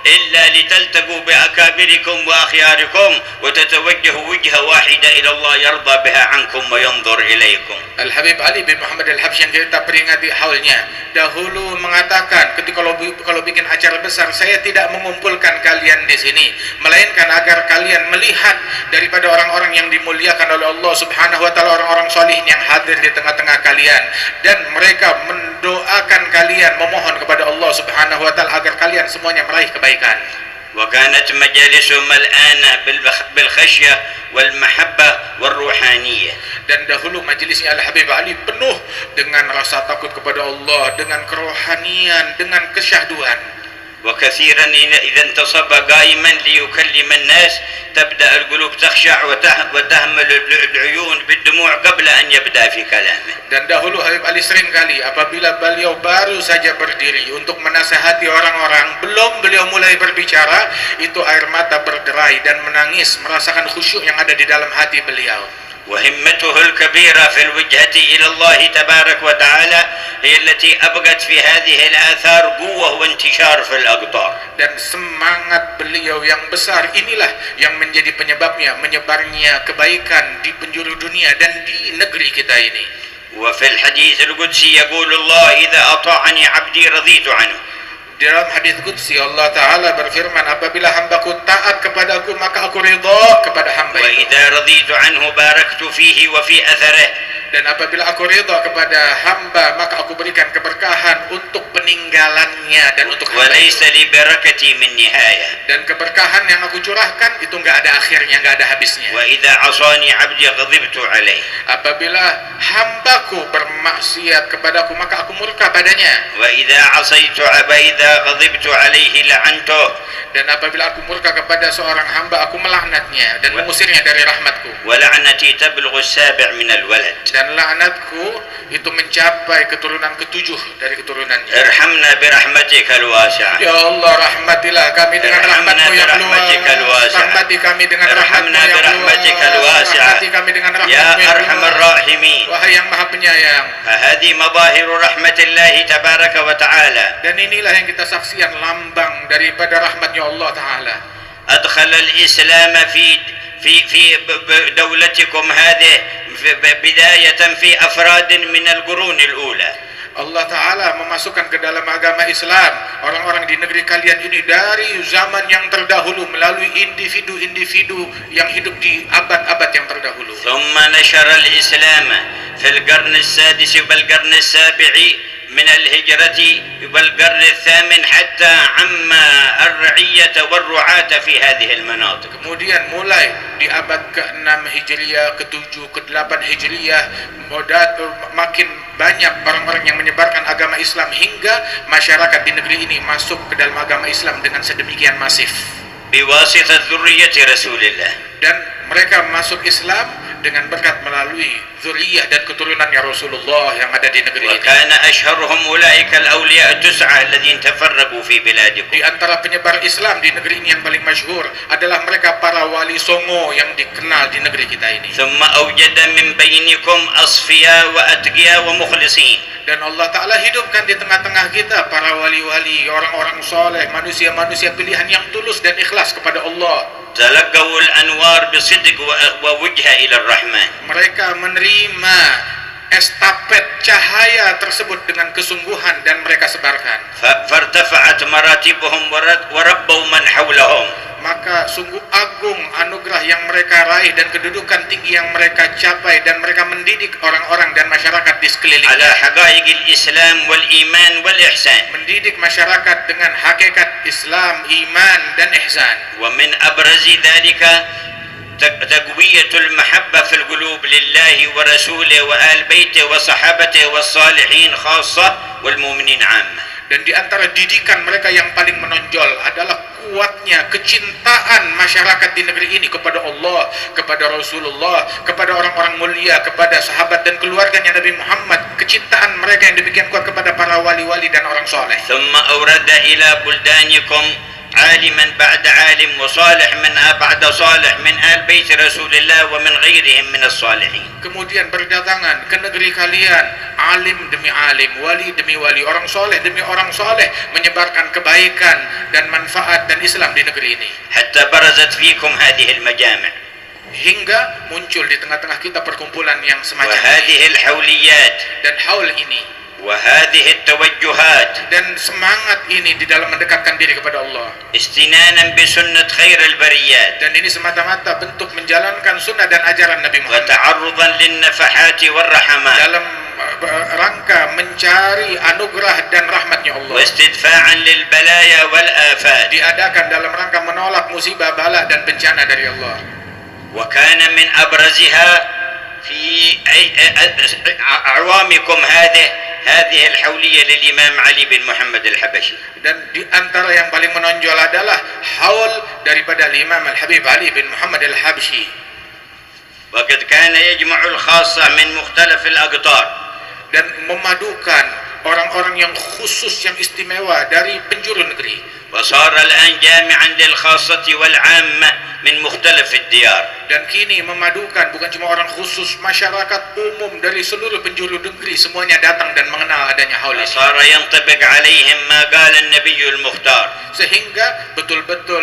S1: إلا لتلتقوا بأكابركم وأخياركم وتتوجهوا وجهة واحدة إلى الله يرضى بها عنكم وينظر إليكم.
S2: Al-Habib Ali bin Muhammad Al-Habsyi yang kita peringati haulnya dahulu mengatakan, ketika kalau bikin acara besar, saya tidak mengumpulkan kalian di sini, melainkan agar kalian melihat daripada orang-orang yang dimuliakan oleh Allah Subhanahu wa taala, orang-orang salihin yang hadir di tengah-tengah kalian, dan mereka mendoakan kalian, memohon kepada Allah Subhanahu wa taala agar kalian semuanya meraih kebaikan.
S1: وكانت مجالسهم ملآنة بالخشية والمحبة والروحانية.
S2: Dan dahulu majelisnya Al-Habib Ali penuh dengan rasa takut kepada Allah, dengan kerohanian, dengan kesyahduan.
S1: وكثيرا إذا انتصب قائما ليكلم الناس تبدأ القلوب تخشع وتهمل العيون بالدموع قبل أن يبدأ في كلامه.
S2: Dan dahulu Habib Ali sering kali apabila beliau baru saja berdiri untuk menasihati orang-orang, belum beliau mulai berbicara, itu air mata berderai dan menangis merasakan khusyuk yang ada di dalam hati beliau.
S1: وهمته الكبيرة في الوجهة إلى الله تبارك وتعالى هي التي أبقت في هذه الآثار قوة وانتشار في الأقطار. Dan semangat beliau yang besar inilah yang menjadi penyebabnya menyebarnya kebaikan di penjuru dunia dan di negeri kita ini. وفي الحديث القدسي يقول الله إذا أطاعني عبدي رضيت عنه.
S2: Di dalam hadis qudsi Allah Ta'ala berfirman, apabila hambaku taat kepadaku maka aku ridha kepada hamba itu.
S1: وإذا رضيت عنه باركت فيه وفي أثره.
S2: Dan apabila aku ridha kepada hamba, maka aku berikan keberkahan untuk peninggalannya dan untuk hamba
S1: وليس
S2: itu.
S1: لبركتي من نهاية.
S2: Dan keberkahan yang aku curahkan itu nggak ada akhirnya, nggak ada habisnya.
S1: وإذا عصاني عبدي غضبت عليه.
S2: Apabila hambaku bermaksiat kepadaku, maka aku murka padanya.
S1: وإذا وإذا غضبت عليه لعنته.
S2: Dan apabila aku murka kepada seorang hamba, aku melaknatnya dan mengusirnya dari rahmatku.
S1: ولعنتي تبلغ السابع من الولد.
S2: Dan laknatku itu mencapai keturunan ketujuh dari keturunannya.
S1: ارحمنا برحمتك الواسعة.
S2: Ya Allah, rahmatilah kami dengan rahmatmu yang luas. Rahmati kami dengan rahmatmu yang luas. Rahmati kami dengan rahmatmu
S1: يا
S2: yang
S1: أرحم
S2: luas.
S1: الراحمين.
S2: Wahai yang maha penyayang.
S1: فهذه مظاهر رحمة الله تبارك وتعالى.
S2: Dan inilah yang kita saksikan lambang daripada rahmatnya Allah Ta'ala.
S1: أدخل الإسلام في دولتكم هذه بداية في أفراد من القرون الأولى.
S2: Allah Ta'ala memasukkan ke dalam agama Islam orang-orang di negeri kalian ini dari zaman yang terdahulu melalui individu-individu yang hidup di abad-abad yang terdahulu.
S1: ثم نشر الإسلام في القرن السادس والقرن السابع من الهجرة والقرن الثامن حتى عم الرعية والرعاة في هذه المناطق.
S2: Kemudian mulai di abad ke-6 Hijriyah, ke-7, ke-8 Hijriyah, makin banyak orang-orang yang menyebarkan agama Islam hingga masyarakat di negeri ini masuk ke dalam agama Islam dengan sedemikian masif.
S1: بواسطة ذرية رسول الله.
S2: Dan mereka masuk Islam dengan berkat melalui zuriyah dan keturunannya Rasulullah yang ada di negeri ini.
S1: وكان أشهرهم أولئك الأولياء التسعة الذين تفرقوا في بلادكم.
S2: Di antara penyebar Islam di negeri ini yang paling masyhur adalah mereka para wali songo yang dikenal di negeri kita ini.
S1: ثم أوجد من بينكم أصفياء وأتقياء ومخلصين.
S2: Dan Allah Ta'ala hidupkan di tengah-tengah kita para wali-wali, orang-orang soleh, manusia-manusia pilihan yang tulus dan ikhlas kepada Allah.
S1: تلقوا الأنوار بصدق ووجهة إلى الرحمن.
S2: Mereka menerima estafet cahaya tersebut dengan kesungguhan dan mereka sebarkan.
S1: فارتفعت مراتبهم وربوا من حولهم.
S2: Maka sungguh agung anugerah yang mereka raih dan kedudukan tinggi yang mereka capai, dan mereka mendidik orang-orang dan masyarakat di
S1: على
S2: sekelilingnya.
S1: حقائق الإسلام والإيمان والإحسان.
S2: Mendidik masyarakat dengan hakikat Islam, iman dan ihsan.
S1: ومن أبرز ذلك تقوية المحبة في القلوب لله ورسوله وآل بيته وصحابته والصالحين خاصة والمؤمنين عامة.
S2: Dan di antara didikan mereka yang paling menonjol adalah kuatnya kecintaan masyarakat di negeri ini kepada Allah, kepada Rasulullah, kepada orang-orang mulia, kepada sahabat dan keluarganya Nabi Muhammad. Kecintaan mereka yang demikian kuat kepada para wali-wali dan orang soleh.
S1: ثم أورد إلى بلدانكم عالما بعد عالم وصالح من بعد صالح من آل بيت رسول الله ومن غيرهم من الصالحين.
S2: Kemudian berdatangan ke negeri kalian alim demi alim, wali demi wali, orang soleh demi orang soleh, menyebarkan kebaikan dan manfaat dan Islam di negeri ini.
S1: حتى برزت فيكم هذه المجامع
S2: Hingga muncul di tengah-tengah kita perkumpulan yang semacam
S1: وهذه
S2: ini.
S1: الحوليات
S2: Dan haul ini
S1: وهذه التوجهات
S2: dan semangat ini di dalam mendekatkan diri kepada Allah.
S1: استنانا بسنة خير البريات
S2: Dan ini semata-mata bentuk menjalankan sunnah dan ajaran Nabi Muhammad
S1: وتعرضا للنفحات والرحمات
S2: dalam rangka mencari anugerah dan rahmatnya Allah.
S1: واستدفاعا للبلايا والآفات.
S2: Diadakan dalam rangka menolak musibah, bala dan bencana dari Allah.
S1: وكان من أبرزها في أعوامكم هذه الحولية للإمام علي بن محمد الحبشي.
S2: Dan di antara yang paling menonjol adalah haul daripada Imam Al-Habib Ali bin Muhammad Al-Habsyi.
S1: وقد كان يجمع الخاصة من مختلف الأقطار.
S2: Dan memadukan orang-orang yang khusus, yang istimewa dari penjuru negeri.
S1: وصار الآن جامعا للخاصة والعامة من مختلف الديار.
S2: Dan kini memadukan bukan cuma orang khusus, masyarakat umum dari seluruh penjuru negeri semuanya datang dan mengenal adanya haul ini.
S1: صار ينطبق عليهم ما قال النبي المختار.
S2: Sehingga betul-betul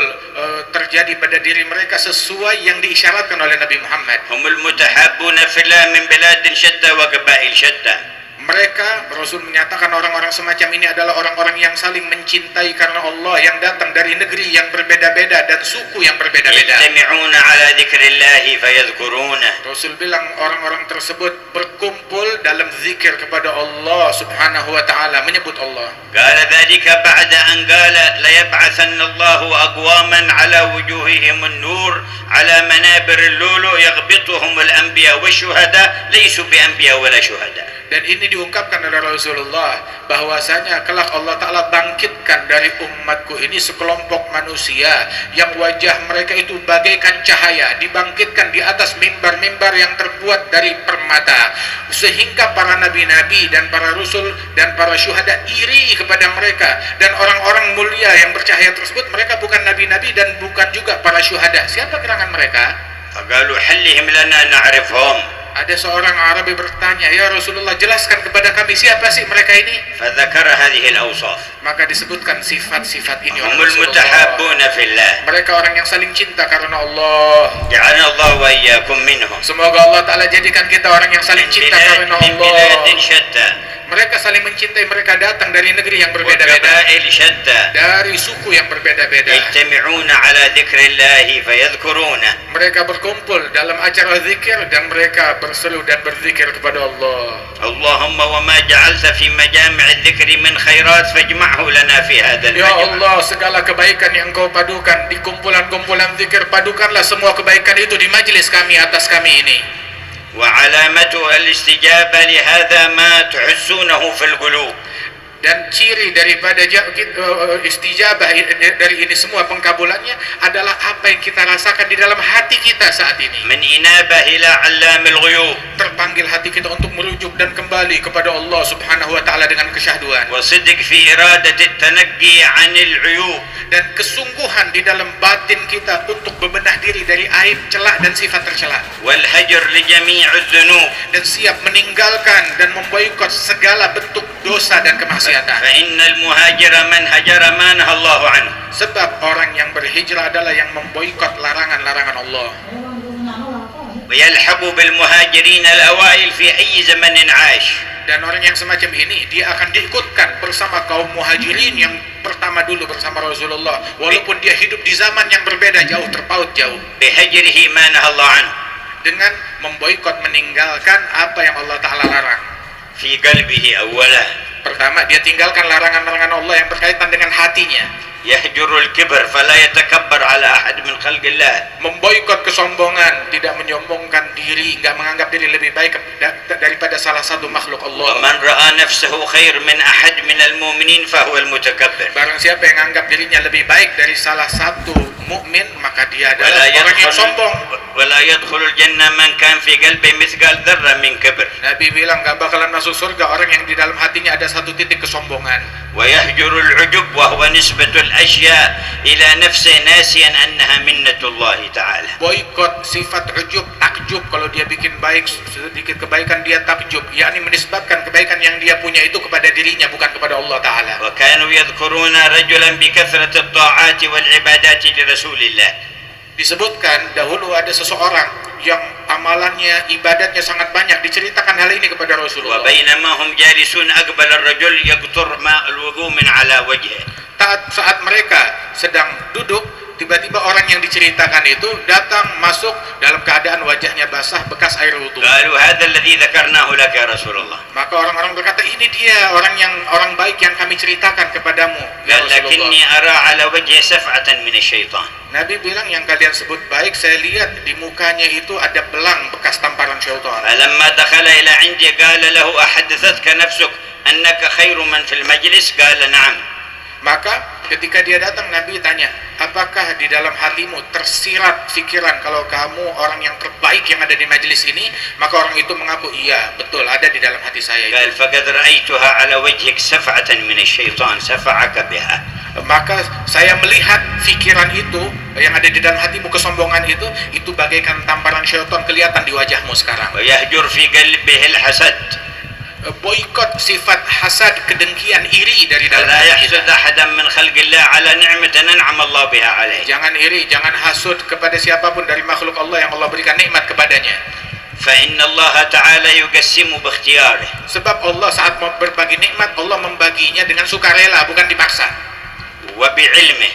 S2: terjadi pada diri mereka sesuai yang diisyaratkan oleh Nabi Muhammad.
S1: هم المتحابون في الله من بلاد شتى وقبائل شتى.
S2: Mereka, Rasul menyatakan orang-orang semacam ini adalah orang-orang yang saling mencintai karena Allah, yang datang dari negeri yang berbeda-beda dan suku yang berbeda-beda.
S1: يجتمعون على ذكر الله فيذكرونه.
S2: Rasul bilang orang-orang tersebut berkumpul dalam zikir kepada Allah Subhanahu wa taala, menyebut Allah.
S1: قال ذلك بعد أن قال ليبعثن الله أقواما على وجوههم النور على منابر اللؤلؤ يغبطهم الأنبياء والشهداء ليسوا بأنبياء ولا شهداء.
S2: Dan ini diungkapkan oleh Rasulullah bahwasanya kelak Allah Ta'ala bangkitkan dari umatku ini sekelompok manusia yang wajah mereka itu bagaikan cahaya, dibangkitkan di atas mimbar-mimbar yang terbuat dari permata, sehingga para nabi-nabi dan para rasul dan para syuhada iri kepada mereka, dan orang-orang mulia yang bercahaya tersebut mereka bukan nabi-nabi dan bukan juga para syuhada. Siapa gerangan mereka?
S1: فقالوا حلهم لنا نعرفهم.
S2: Ada seorang Arabi bertanya, "Ya Rasulullah, jelaskan kepada kami siapa sih mereka ini?"
S1: فذكر هذه الأوصاف.
S2: Maka disebutkan sifat-sifat ini oleh
S1: هم
S2: Rasulullah.
S1: المتحابون في الله.
S2: Mereka orang yang saling cinta karena Allah.
S1: جعلنا الله وإياكم منهم.
S2: Semoga Allah Ta'ala jadikan kita orang yang saling cinta karena
S1: من
S2: Allah.
S1: بلاد شتى.
S2: Mereka saling mencintai, mereka datang dari negeri yang berbeda-beda,
S1: وقبائل شتى.
S2: dari suku yang berbeda-beda.
S1: يجتمعون على ذكر الله فيذكرونه.
S2: Mereka berkumpul dalam acara zikir dan mereka berseru dan berzikir kepada Allah.
S1: اللهم وما جعلت في مجامع الذكر من خيرات فاجمعه لنا في هذا
S2: Ya
S1: المجمع.
S2: Allah, segala kebaikan yang Engkau padukan di kumpulan-kumpulan zikir, padukanlah semua kebaikan itu di majelis kami, atas kami ini.
S1: وعلامته الاستجابة لهذا ما تحسونه في القلوب.
S2: Dan ciri daripada istijabah dari ini semua, pengkabulannya adalah apa yang kita rasakan di dalam hati kita saat ini.
S1: من إنابة إلى علام الغيوب.
S2: Terpanggil hati kita untuk merujuk dan kembali kepada Allah Subhanahu wa taala dengan kesyahduan.
S1: وصدق في إرادة التنقي عن العيوب.
S2: Dan kesungguhan di dalam batin kita untuk membenah diri dari aib, celah dan sifat tercela.
S1: والهجر لجميع الذنوب.
S2: Dan siap meninggalkan dan memboikot segala bentuk dosa dan kemaksiatan.
S1: فإن المهاجر من هجر ما نهى الله عنه.
S2: Sebab orang yang berhijrah adalah yang memboikot larangan-larangan Allah.
S1: ويلحق بالمهاجرين الأوائل في أي زمن عاش.
S2: Dan orang yang semacam ini dia akan diikutkan bersama kaum muhajirin yang pertama dulu bersama Rasulullah, walaupun dia hidup di zaman yang berbeda, jauh terpaut jauh,
S1: بهجره ما نهى الله عنه.
S2: dengan memboikot, meninggalkan apa yang Allah Ta'ala larang.
S1: في قلبه أولا.
S2: Pertama, dia tinggalkan larangan-larangan Allah yang berkaitan dengan hatinya.
S1: يهجر الكبر فلا يتكبر على أحد من خلق الله.
S2: Memboikot kesombongan, tidak menyombongkan diri, enggak menganggap diri lebih baik daripada salah satu makhluk Allah.
S1: ومن رأى نفسه خير من أحد من المؤمنين فهو المتكبر.
S2: Barang siapa yang anggap dirinya lebih baik dari salah satu mukmin, maka dia
S1: ولا
S2: adalah orang yang
S1: يدخل
S2: sombong.
S1: ولا يدخل الجنة من كان في قلبه مثقال ذرة من كبر.
S2: Nabi bilang gak bakalan masuk surga orang yang di dalam hatinya ada satu titik kesombongan.
S1: ويهجر العجب وهو نسبة الأشياء إلى نفسه ناسيا أنها منة الله تعالى.
S2: Boikot sifat ujub, takjub, kalau dia bikin baik sedikit kebaikan dia takjub, yakni menisbatkan kebaikan yang dia punya itu kepada dirinya, bukan kepada Allah Ta'ala.
S1: وكانوا يذكرون رجلا بكثرة الطاعات والعبادات لرسول الله.
S2: Disebutkan dahulu ada seseorang yang amalannya, ibadatnya sangat banyak, diceritakan hal ini kepada Rasulullah.
S1: وبينما هم جالسون أقبل الرجل يقطر ماء الوضوء من على وجهه.
S2: Saat mereka sedang duduk, tiba-tiba orang yang diceritakan itu datang masuk dalam keadaan wajahnya basah bekas air wudhu.
S1: قالوا هذا الذي ذكرناه لك يا رسول الله.
S2: Maka orang-orang berkata, ini dia orang baik yang kami ceritakan kepadamu, ya
S1: قال
S2: Rasulullah.
S1: لكني أرى على وجهه سفعة من الشيطان.
S2: Nabi bilang yang kalian sebut baik, saya lihat di mukanya itu ada belang bekas tamparan syaitan.
S1: فلما دخل إلى عندي قال له أحدثتك نفسك أنك خير من في المجلس؟ قال نعم.
S2: Maka ketika dia datang, Nabi tanya, apakah di dalam hatimu tersirat pikiran kalau kamu orang yang terbaik yang ada di majelis ini? Maka orang itu mengaku, iya betul, ada di dalam hati saya itu.
S1: قال فقد رأيتها على وجهك سفعة من الشيطان سفعك بها.
S2: Maka saya melihat pikiran itu yang ada di dalam hatimu, kesombongan itu bagaikan tamparan syaitan kelihatan di wajahmu sekarang.
S1: ويهجر في قلبه الحسد.
S2: Boikot sifat hasad, kedengkian, iri dari dalam
S1: لا
S2: hati
S1: يحسد
S2: kita.
S1: أحدا من خلق الله على نعمة أنعم الله بها عليه.
S2: Jangan iri, jangan hasud kepada siapapun dari makhluk Allah yang Allah berikan nikmat kepadanya.
S1: فإن الله تعالى يقسم باختياره.
S2: Sebab Allah saat mau berbagi nikmat, Allah membaginya dengan sukarela, bukan dipaksa.
S1: وبعلمه.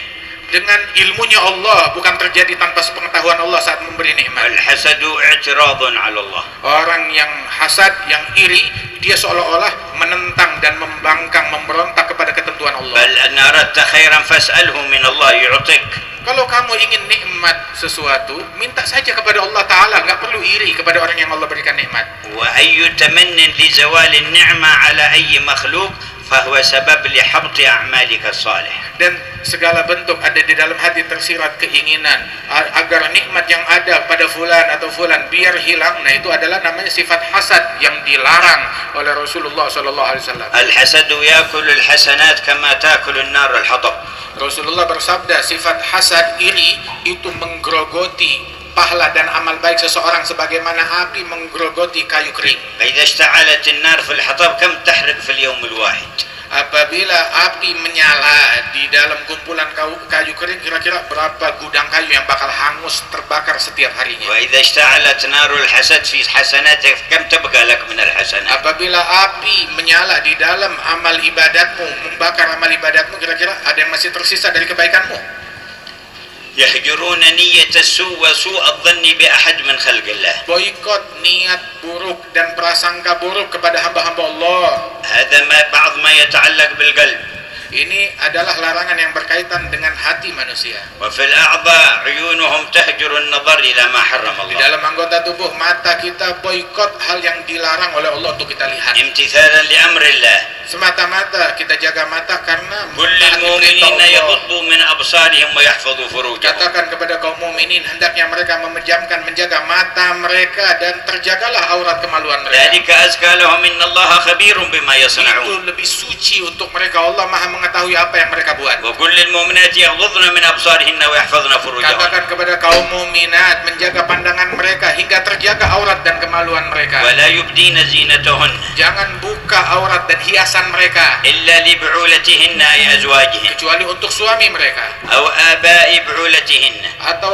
S2: Dengan ilmunya Allah, bukan terjadi tanpa sepengetahuan Allah saat memberi nikmat.
S1: الحسد اعتراض على الله.
S2: Orang yang hasad, yang iri, dia seolah-olah menentang dan membangkang, memberontak kepada ketentuan Allah.
S1: بل أن أردت خيرا فاسأله من الله يعطيك.
S2: Kalau kamu ingin nikmat sesuatu, minta saja kepada Allah Ta'ala, nggak perlu iri kepada orang yang Allah berikan nikmat.
S1: وأي تمن لزوال النعمة على أي مخلوق فهو سبب لحبط أعمالك الصالحة.
S2: Dan segala bentuk ada di dalam hati tersirat keinginan agar nikmat yang ada pada fulan atau fulan biar hilang. Nah, itu adalah namanya sifat hasad yang dilarang oleh Rasulullah SAW.
S1: الحسد يأكل الحسنات كما تأكل النار الحطب.
S2: Rasulullah bersabda, sifat hasad iri itu menggerogoti pahala dan amal baik seseorang sebagaimana api menggerogoti kayu kering.
S1: فإذا اشتعلت النار في الحطب كم تحرق في اليوم الواحد؟
S2: Apabila api menyala di dalam kumpulan kayu kering, kira-kira berapa gudang kayu yang bakal hangus terbakar setiap harinya.
S1: وإذا اشتعلت نار الحسد في حسناتك كم تبقى لك من الحسنات؟
S2: Apabila api menyala di dalam amal ibadatmu, membakar amal ibadatmu, kira-kira ada yang masih tersisa dari kebaikanmu?
S1: يحجرون نية السوء وسوء الظن بأحد من خلق الله.
S2: Boikot niat buruk dan prasangka buruk kepada hamba-hamba Allah.
S1: هذا بعض ما يتعلق بالقلب.
S2: Ini adalah larangan yang berkaitan dengan hati manusia.
S1: وفي الأعضاء عيونهم تهجر النظر إلى ما حرم
S2: Di
S1: الله.
S2: dalam anggota tubuh, mata kita boikot hal yang dilarang oleh Allah untuk kita lihat.
S1: امتثالا لأمر الله.
S2: Semata-mata kita jaga mata karena
S1: كل
S2: mentaati perintah
S1: المؤمنين
S2: Allah.
S1: يغضوا من أبصارهم ويحفظوا فروجهم.
S2: Katakan kepada kaum mukminin, hendaknya mereka menjaga mata mereka dan terjagalah aurat kemaluan mereka.
S1: ذلك أزكى لهم إن الله خبير بما
S2: Itu
S1: يصنعون.
S2: lebih suci untuk mereka. Allah Maha mengetahui apa yang mereka buat.
S1: وكل المؤمنات يغضضن من أبصارهن ويحفظن فروجهن.
S2: Katakan kepada kaum mukminat menjaga pandangan mereka hingga terjaga aurat dan kemaluan mereka.
S1: ولا يبدين زينتهن
S2: Jangan buka aurat dan hiasan mereka
S1: إلا لبعولتهن أي أزواجهن
S2: kecuali untuk suami mereka
S1: أو آباء بعولتهن
S2: atau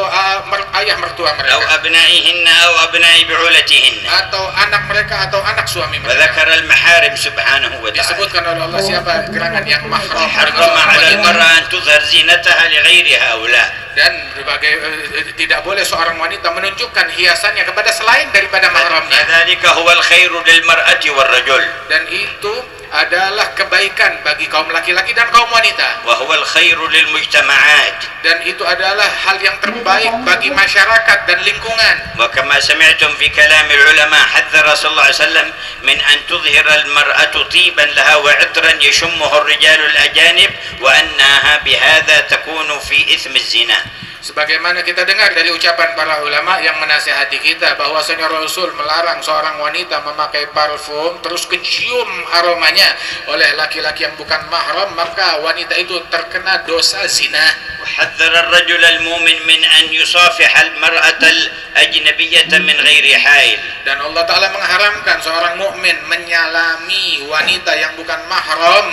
S2: ayah mertua
S1: أو
S2: mereka
S1: أبنائهن أو أبناء بعولتهن.
S2: atau anak mereka atau anak suami mereka.
S1: وذكر المحارم سبحانه وتعالى.
S2: Disebutkan oleh Allah siapa gerangan yang mahram.
S1: حرم على المرأة أن تظهر زينتها لغيرها أو لا.
S2: Dan berbagai tidak boleh seorang wanita menunjukkan hiasannya kepada selain daripada mahramnya.
S1: ذلك هو الخير للمرأة والرجل.
S2: Dan itu adalah kebaikan bagi kaum laki-laki dan kaum wanita.
S1: وهو الخير للمجتمعات.
S2: Dan itu adalah hal yang terbaik bagi masyarakat dan lingkungan.
S1: وكما سمعتم في كلام العلماء حذر صلى الله عليه وسلم من أن تظهر المرأة طيبا لها وعطرا يشمه الرجال الأجانب وأنها بهذا تكون في إثم الزنا.
S2: Sebagaimana kita dengar dari ucapan para ulama yang menasihati kita bahwasanya Rasul melarang seorang wanita memakai parfum terus kecium aromanya oleh laki-laki yang bukan mahram, maka wanita itu terkena dosa zina.
S1: وحذر الرجل المؤمن من أن يصافح المرأة الأجنبية من غير حائل.
S2: Dan Allah Ta'ala mengharamkan seorang mukmin menyalami wanita yang bukan mahram,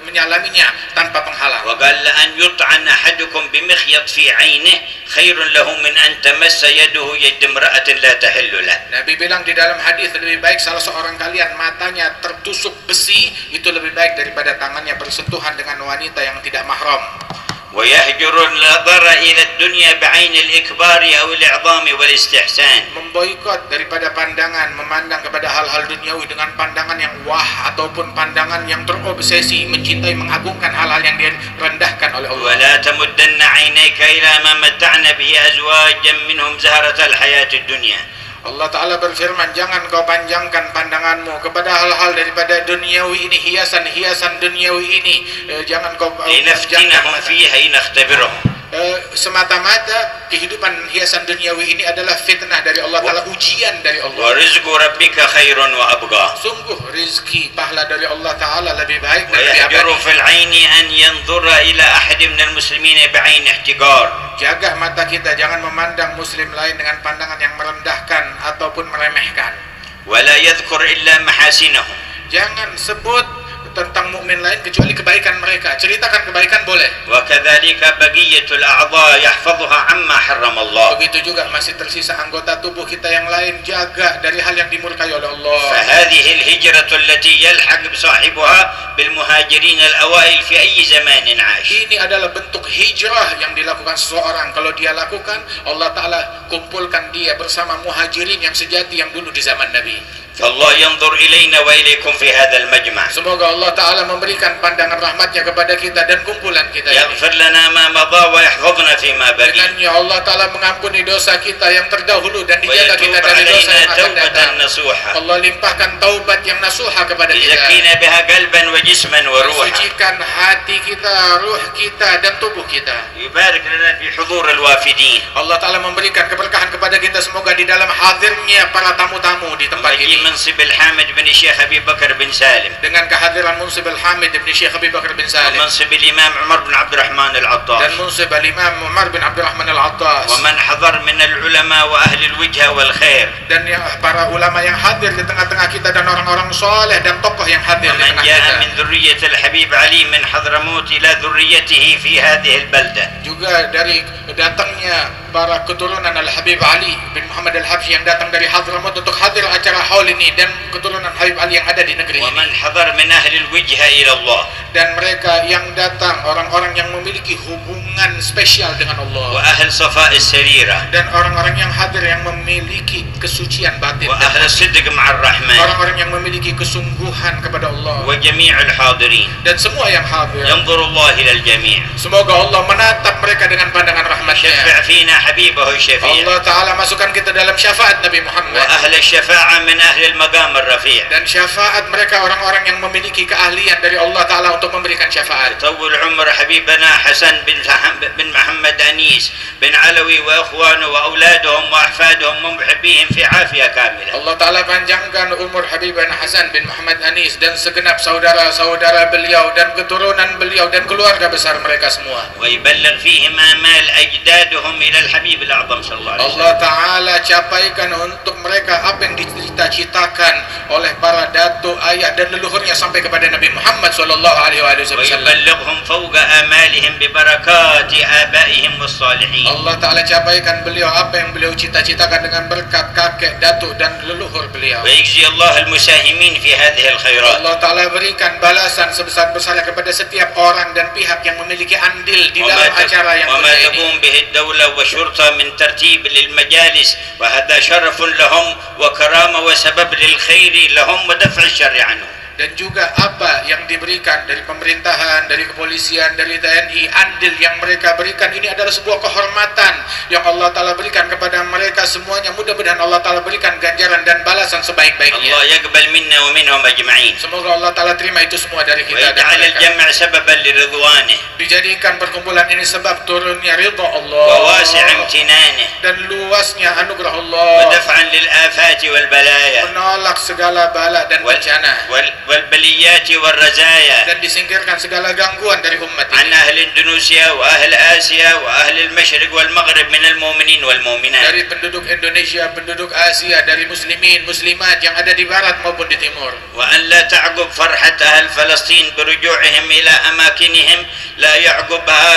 S2: menyalaminya tanpa penghalang.
S1: وقال لأن يطعن أحدكم بمخيط في عينه خير له من أن تمس يده يد امرأة لا تحل له.
S2: Nabi bilang di dalam hadis, lebih baik salah seorang kalian matanya tertusuk besi, itu lebih baik daripada tangannya bersentuhan dengan wanita yang tidak mahram.
S1: ويهجر النظر إلى الدنيا بعين الإكبار أو الإعظام والاستحسان.
S2: Memboikot daripada pandangan, memandang kepada hal-hal duniawi dengan pandangan yang wah ataupun pandangan yang terobsesi, mencintai, mengagungkan hal-hal yang direndahkan oleh Allah.
S1: ولا تمدن عينيك إلى ما متعنا به أزواجا منهم زهرة الحياة الدنيا.
S2: Allah Ta'ala berfirman, jangan kau panjangkan pandanganmu kepada hal-hal daripada duniawi ini, hiasan-hiasan duniawi ini. Jangan kau
S1: لنفتنهم فيها لنختبرهم.
S2: Semata-mata kehidupan hiasan duniawi ini adalah fitnah dari Allah Ta'ala, ujian dari Allah.
S1: ورزق ربك خير وأبقى.
S2: Sungguh rizki pahala dari Allah Ta'ala lebih baik dan lebih
S1: ويهجر
S2: abadi.
S1: في العين أن ينظر إلى أحد من المسلمين بعين احتقار.
S2: Jaga mata kita, jangan memandang muslim lain dengan pandangan yang merendahkan ataupun meremehkan.
S1: ولا يذكر إلا محاسنهم.
S2: Jangan sebut tentang mukmin lain kecuali kebaikan mereka. ceritakan kebaikan boleh.
S1: وكذلك بقية الأعضاء يحفظها عما حرم الله.
S2: Begitu juga masih tersisa anggota tubuh kita yang lain, jaga dari hal yang dimurkai oleh Allah.
S1: فهذه الهجرة التي يلحق بصاحبها بالمهاجرين الأوائل في أي زمان عاش.
S2: Ini adalah bentuk hijrah yang dilakukan seseorang. Kalau dia lakukan, Allah Ta'ala kumpulkan dia bersama muhajirin yang sejati yang dulu di zaman Nabi.
S1: فالله ينظر إلينا وإليكم في هذا المجمع.
S2: Semoga Allah Ta'ala memberikan pandangan rahmatnya kepada kita dan kumpulan kita ini.
S1: يغفر لنا ما مضى ويحفظنا فيما بقي.
S2: Dengannya Allah Ta'ala mengampuni dosa kita yang terdahulu dan dijaga
S1: ويتوب
S2: kita dari dosa
S1: علينا
S2: yang akan
S1: توبة
S2: datang.
S1: نصوحة.
S2: Allah limpahkan taubat yang nasuha kepada kita.
S1: يزكينا بها قلبا وجسما وروحا.
S2: Sucikan hati kita, ruh kita dan tubuh kita.
S1: يبارك لنا في حضور الوافدين.
S2: Allah Ta'ala memberikan keberkahan kepada kita semoga di dalam hadirnya para tamu-tamu di tempat
S1: ويجي
S2: ini.
S1: منصب الحامد بن الشيخ أبي بكر بن سالم.
S2: Dengan kehadiran Munsib Al-Hamid bin Syekh Abi Bakar bin Salim.
S1: ومنصب الإمام عمر بن عبد الرحمن
S2: Dan
S1: العطاس.
S2: Munsib Al-Imam Umar bin Abdul Rahman Al-Attas.
S1: ومن حضر من العلماء وأهل الوجهة والخير.
S2: Dan yang para ulama yang hadir di tengah-tengah kita dan orang-orang soleh dan tokoh yang hadir di
S1: ومن
S2: tengah
S1: جاء
S2: kita.
S1: من ذرية الحبيب علي من حضرموت إلى ذريته في هذه البلدة.
S2: Juga dari datangnya para keturunan Al-Habib Ali bin Muhammad Al-Habsyi yang datang dari Hadramaut untuk hadir acara haul ini dan keturunan Habib Ali yang ada di negeri ini.
S1: ومن حضر من أهل الوجهة إلى الله.
S2: Dan mereka yang datang orang-orang yang memiliki hubungan spesial dengan Allah.
S1: وأهل صفاء السريرة.
S2: Dan orang-orang yang hadir yang memiliki kesucian batin.
S1: وأهل الصدق مع الرحمن.
S2: Orang-orang yang memiliki kesungguhan kepada Allah.
S1: وجميع الحاضرين.
S2: Dan semua yang hadir.
S1: ينظر الله إلى الجميع.
S2: Semoga Allah menatap mereka dengan pandangan rahmatnya.
S1: شفع فينا حبيبه الشفيع.
S2: Allah Ta'ala masukkan kita dalam syafaat Nabi Muhammad.
S1: وأهل الشفاعة من أهل المقام الرفيع.
S2: Dan syafaat mereka orang-orang yang memiliki keahlian dari Allah Ta'ala untuk memberikan syafaat.
S1: طول عمر حبيبنا حسن بن محمد أنيس بن علوي وإخوانه وأولادهم وأحفادهم ومحبيهم في عافية كاملة.
S2: Allah Ta'ala panjangkan umur Habibana Hasan bin Muhammad Anis dan segenap saudara-saudara beliau dan keturunan beliau dan keluarga besar mereka semua.
S1: ويبلغ فيهم آمال أجدادهم إلى الحبيب الأعظم صلى الله عليه وسلم.
S2: Allah Ta'ala capaikan untuk mereka apa yang dicita-citakan oleh para datuk, ayah dan leluhurnya sampai kepada Nabi Muhammad sallallahu alaihi wasallam.
S1: ويبلغهم فوق آمالهم ببركات آبائهم والصالحين.
S2: Allah Ta'ala capaikan beliau apa yang beliau cita-citakan dengan berkat kakek, datuk dan leluhur beliau.
S1: ويجزي الله المساهمين في هذه الخيرات.
S2: Allah Ta'ala berikan balasan sebesar-besarnya kepada setiap orang dan pihak yang memiliki andil di dalam acara yang
S1: وما
S2: mulia ini.
S1: تقوم به الدولة والشرطة من ترتيب للمجالس وهذا شرف لهم وكرامة وسبب للخير لهم ودفع الشر عنهم.
S2: Dan juga apa yang diberikan dari pemerintahan, dari kepolisian, dari TNI, andil yang mereka berikan ini adalah sebuah kehormatan yang Allah Ta'ala berikan kepada mereka semuanya. Mudah-mudahan Allah Ta'ala berikan ganjaran dan balasan sebaik-baiknya.
S1: الله يقبل منا ومنهم أجمعين.
S2: Semoga Allah Ta'ala terima itu semua dari kita dan
S1: ويجعل
S2: mereka.
S1: الجمع سببا لرضوانه
S2: Dijadikan perkumpulan ini sebab turunnya ridha Allah
S1: وواسع امتنانه
S2: dan luasnya anugerah Allah,
S1: ودفعا للآفات والبلايا
S2: menolak segala bala dan bencana
S1: والبليات والرزايا
S2: dan disingkirkan segala gangguan dari umat
S1: عن
S2: ini.
S1: أهل إندونيسيا وأهل آسيا وأهل المشرق والمغرب من المؤمنين والمؤمنات.
S2: Dari penduduk Indonesia, penduduk Asia, dari muslimin, muslimat yang ada di barat maupun di timur.
S1: وأن لا تعقب فرحة أهل فلسطين برجوعهم إلى أماكنهم لا يعقبها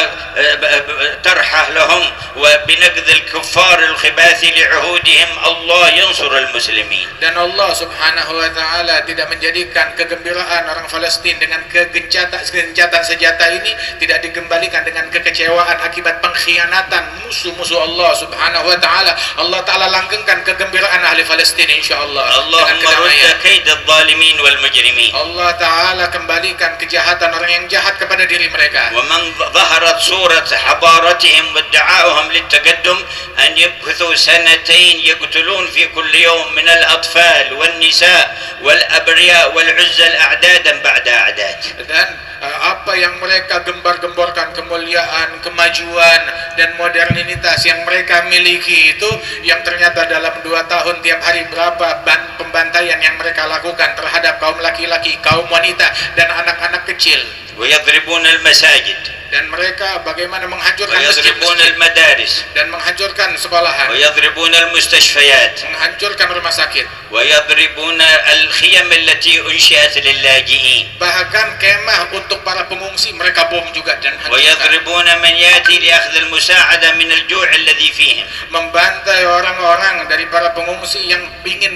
S1: ترحة لهم وبنقذ الكفار الخباث لعهودهم. الله ينصر المسلمين.
S2: Dan Allah Subhanahu wa Ta'ala tidak menjadikan kegembiraan orang Palestina dengan kegencatan senjata ini tidak dikembalikan dengan kekecewaan akibat pengkhianatan musuh-musuh Allah Subhanahu wa Ta'ala. Allah Ta'ala langgengkan kegembiraan ahli Palestina insyaallah dengan
S1: اللهم
S2: kedamaian.
S1: رد كيد الظالمين والمجرمين.
S2: Allah Ta'ala kembalikan kejahatan orang yang jahat kepada diri mereka.
S1: ومن ظهرت صورة حضارتهم وادعائهم للتقدم أن يبثوا سنتين يقتلون في كل يوم من الأطفال والنساء والأبرياء والعزل أعدادا بعد أعداد.
S2: Dan apa yang mereka gembar-gemborkan, kemuliaan, kemajuan dan modernitas yang mereka miliki itu yang ternyata dalam 2 tahun tiap hari berapa pembantaian yang mereka lakukan terhadap kaum laki-laki, kaum wanita dan anak-anak kecil.
S1: ويضربون المساجد.
S2: dan mereka bagaimana menghancurkan
S1: ويضربون
S2: masjid-masjid
S1: المدارس
S2: dan menghancurkan sekolahan,
S1: ويضربون المستشفيات
S2: menghancurkan rumah sakit,
S1: ويضربون الخيم التي أنشئت للاجئين
S2: bahkan kemah untuk para pengungsi mereka bom juga dan hancurkan,
S1: ويضربون من يأتي لأخذ المساعدة من الجوع الذي فيهم
S2: membantai orang-orang dari para pengungsi yang ingin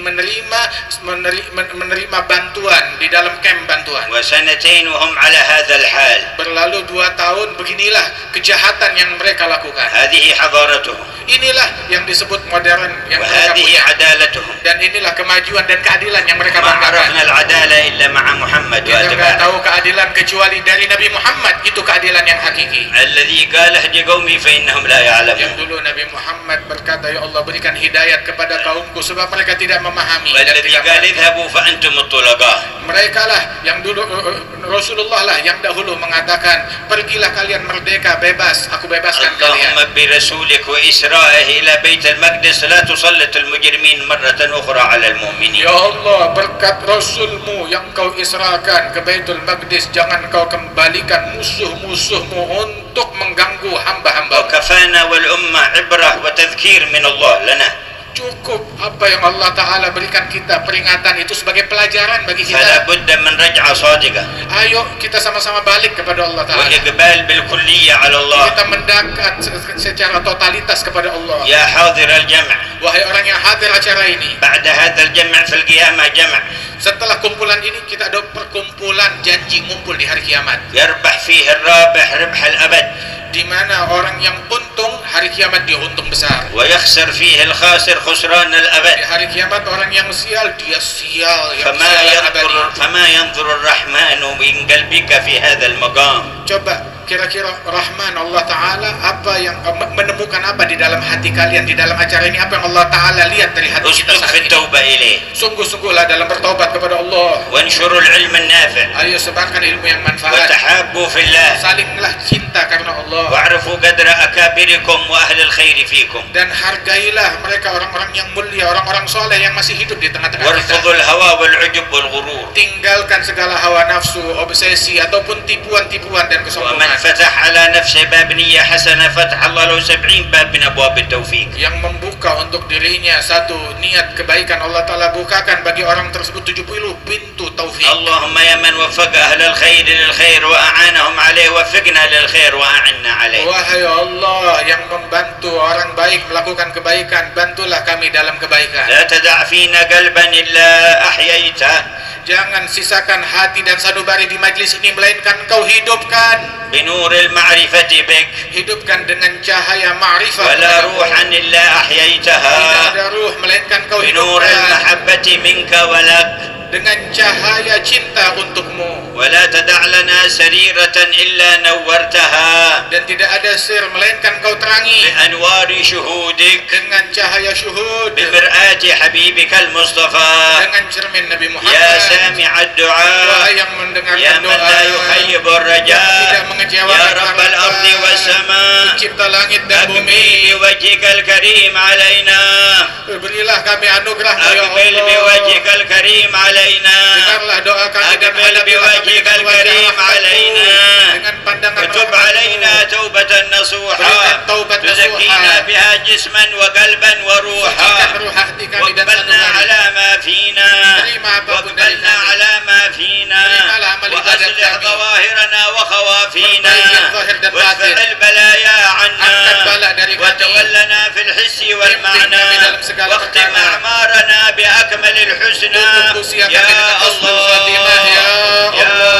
S2: menerima bantuan di dalam camp bantuan.
S1: وسنتين وهم على هذا الحال.
S2: Berlalu 2 tahun, beginilah kejahatan yang mereka lakukan.
S1: هذه حضارتهم
S2: Inilah yang disebut modern yang mereka
S1: وهذه
S2: punya,
S1: عدالتهم.
S2: dan inilah kemajuan dan keadilan yang mereka
S1: ما
S2: banggakan.
S1: عرفنا العدالة إلا مع محمد
S2: Kita nggak
S1: وأتباعه
S2: tahu keadilan kecuali dari Nabi Muhammad. Itu keadilan yang hakiki.
S1: الذي قال اهد قومي فإنهم لا
S2: Yang
S1: يعلمون
S2: dulu Nabi Muhammad berkata, ya Allah berikan hidayat kepada kaumku sebab mereka tidak memahami dan
S1: والذي
S2: tidak
S1: قال
S2: mengerti.
S1: اذهبوا فأنتم الطلقاء.
S2: Mereka lah yang dulu Rasulullah lah yang dahulu mengatakan, pergilah kalian merdeka, bebas, aku bebaskan kalian.
S1: اللهم برسولك وإسرائه إلى بيت المقدس لا تسلط المجرمين مرة أخرى على المؤمنين.
S2: Ya Allah, berkat Rasulmu yang kau israkan ke Baitul Maqdis, jangan kau kembalikan musuh-musuhmu untuk mengganggu hamba-hamba.
S1: وكفانا والأمة عبرة وتذكير من الله لنا.
S2: Cukup apa yang Allah Ta'ala berikan kita, peringatan itu sebagai pelajaran bagi
S1: فلا
S2: kita.
S1: بد من رجعة صادقة
S2: Ayo kita sama-sama balik kepada Allah Ta'ala.
S1: وإقبال بالكلية على الله.
S2: Kita mendekat secara totalitas kepada Allah.
S1: يا حاضر الجمع
S2: Wahai orang yang hadir acara ini,
S1: بعد هذا الجمع في القيامة جمع
S2: setelah kumpulan ini kita ada perkumpulan janji ngumpul di hari kiamat,
S1: يربح فيه الرابح ربح الأبد
S2: di mana orang yang untung hari kiamat dia untung besar.
S1: ويخسر فيه الخاسر خسران
S2: Di
S1: الأبد.
S2: hari kiamat orang yang sial dia sial yang sialan abadi.
S1: فما ينظر الرحمن من قلبك في هذا المقام.
S2: Coba kira-kira Rahman Allah Ta'ala apa yang menemukan apa di dalam hati kalian di dalam acara ini? Apa yang Allah Ta'ala lihat dari hati kita
S1: اسلك
S2: saat
S1: في
S2: ini?
S1: التوبة إليه
S2: Sungguh-sungguhlah dalam bertaubat kepada Allah.
S1: وانشروا العلم النافع
S2: Ayo sebarkan ilmu yang manfaat.
S1: وتحابوا في الله
S2: Salinglah cinta karena Allah.
S1: واعرفوا قدر أكابركم وأهل الخير فيكم
S2: Dan hargailah mereka orang-orang yang mulia, orang-orang soleh yang masih hidup di tengah-tengah kita.
S1: وارفضوا الهوى والعجب والغرور.
S2: Tinggalkan segala hawa nafsu, obsesi ataupun tipuan-tipuan dan
S1: ومن
S2: kesombongan.
S1: فتح على نفسه باب نية حسنة فتح الله له 70 باب من أبواب التوفيق.
S2: Yang membuka untuk dirinya satu niat kebaikan, Allah Ta'ala bukakan bagi orang tersebut 70 pintu taufik.
S1: اللهم يا من وفق أهل الخير للخير وأعانهم عليه وفقنا للخير وأعنا عليه.
S2: Wahai Allah yang membantu orang baik melakukan kebaikan, bantulah kami dalam kebaikan.
S1: لا تدع فينا قلبا إلا أحييته
S2: Jangan sisakan hati dan sanubari di majlis ini, melainkan Kau hidupkan.
S1: بنور المعرفة بك
S2: Hidupkan dengan cahaya ma'rifah.
S1: ولا روحا إلا
S2: Tidak
S1: أحييتها
S2: ada ruh melainkan Kau
S1: بنور
S2: hidupkan
S1: المحبة منك ولك.
S2: dengan cahaya cinta untukmu.
S1: ولا تدع لنا سريرة إلا نورتها
S2: Dan tidak ada sir melainkan Kau terangi
S1: بأنوار شهودك
S2: dengan cahaya syuhud,
S1: بمرآة حبيبك المصطفى.
S2: dengan cermin Nabi
S1: يا
S2: Muhammad.
S1: سامع
S2: Wahai
S1: الدعاء
S2: yang
S1: يا
S2: mendengarkan
S1: من
S2: doa,
S1: لا يخيب
S2: yang
S1: الرجاء
S2: tidak mengecewakan
S1: يا رب الأرض
S2: harapan,
S1: والسماء
S2: pencipta langit dan
S1: أقبل
S2: bumi,
S1: بوجهك الكريم علينا
S2: berilah kami anugerah-Mu ya
S1: أقبل
S2: Allah.
S1: بوجهك الكريم علينا
S2: Dengarlah doa kami dan
S1: أقبل
S2: hadapilah kami
S1: بوجهك
S2: dengan wajah
S1: الكريم
S2: rahmat-Mu,
S1: علينا
S2: dengan pandangan
S1: وتب
S2: rahmat-Mu.
S1: علينا توبة نصوحا
S2: Berikan taubat
S1: تزكينا
S2: nasuha,
S1: بها جسما وقلبا
S2: sucikan
S1: وروحا
S2: ruh hati kami dan
S1: واقبلنا
S2: sanubari.
S1: على ما فينا
S2: Terima apapun dari
S1: واقبلنا
S2: kami.
S1: على ما فينا
S2: Terimalah amal ibadat
S1: وأصلح
S2: kami.
S1: ظواهرنا وخوافينا
S2: Perbaiki zahir dan
S1: وادفع
S2: batin.
S1: البلايا عنا
S2: Angkat bala dari kami.
S1: وتولنا في الحس والمعنى
S2: kami dalam segala
S1: واختم
S2: perkara.
S1: أعمارنا بأكمل الحسنى
S2: Tutup usia kami
S1: يا
S2: dengan husnul
S1: الله
S2: khatimah, ya
S1: يا
S2: Allah.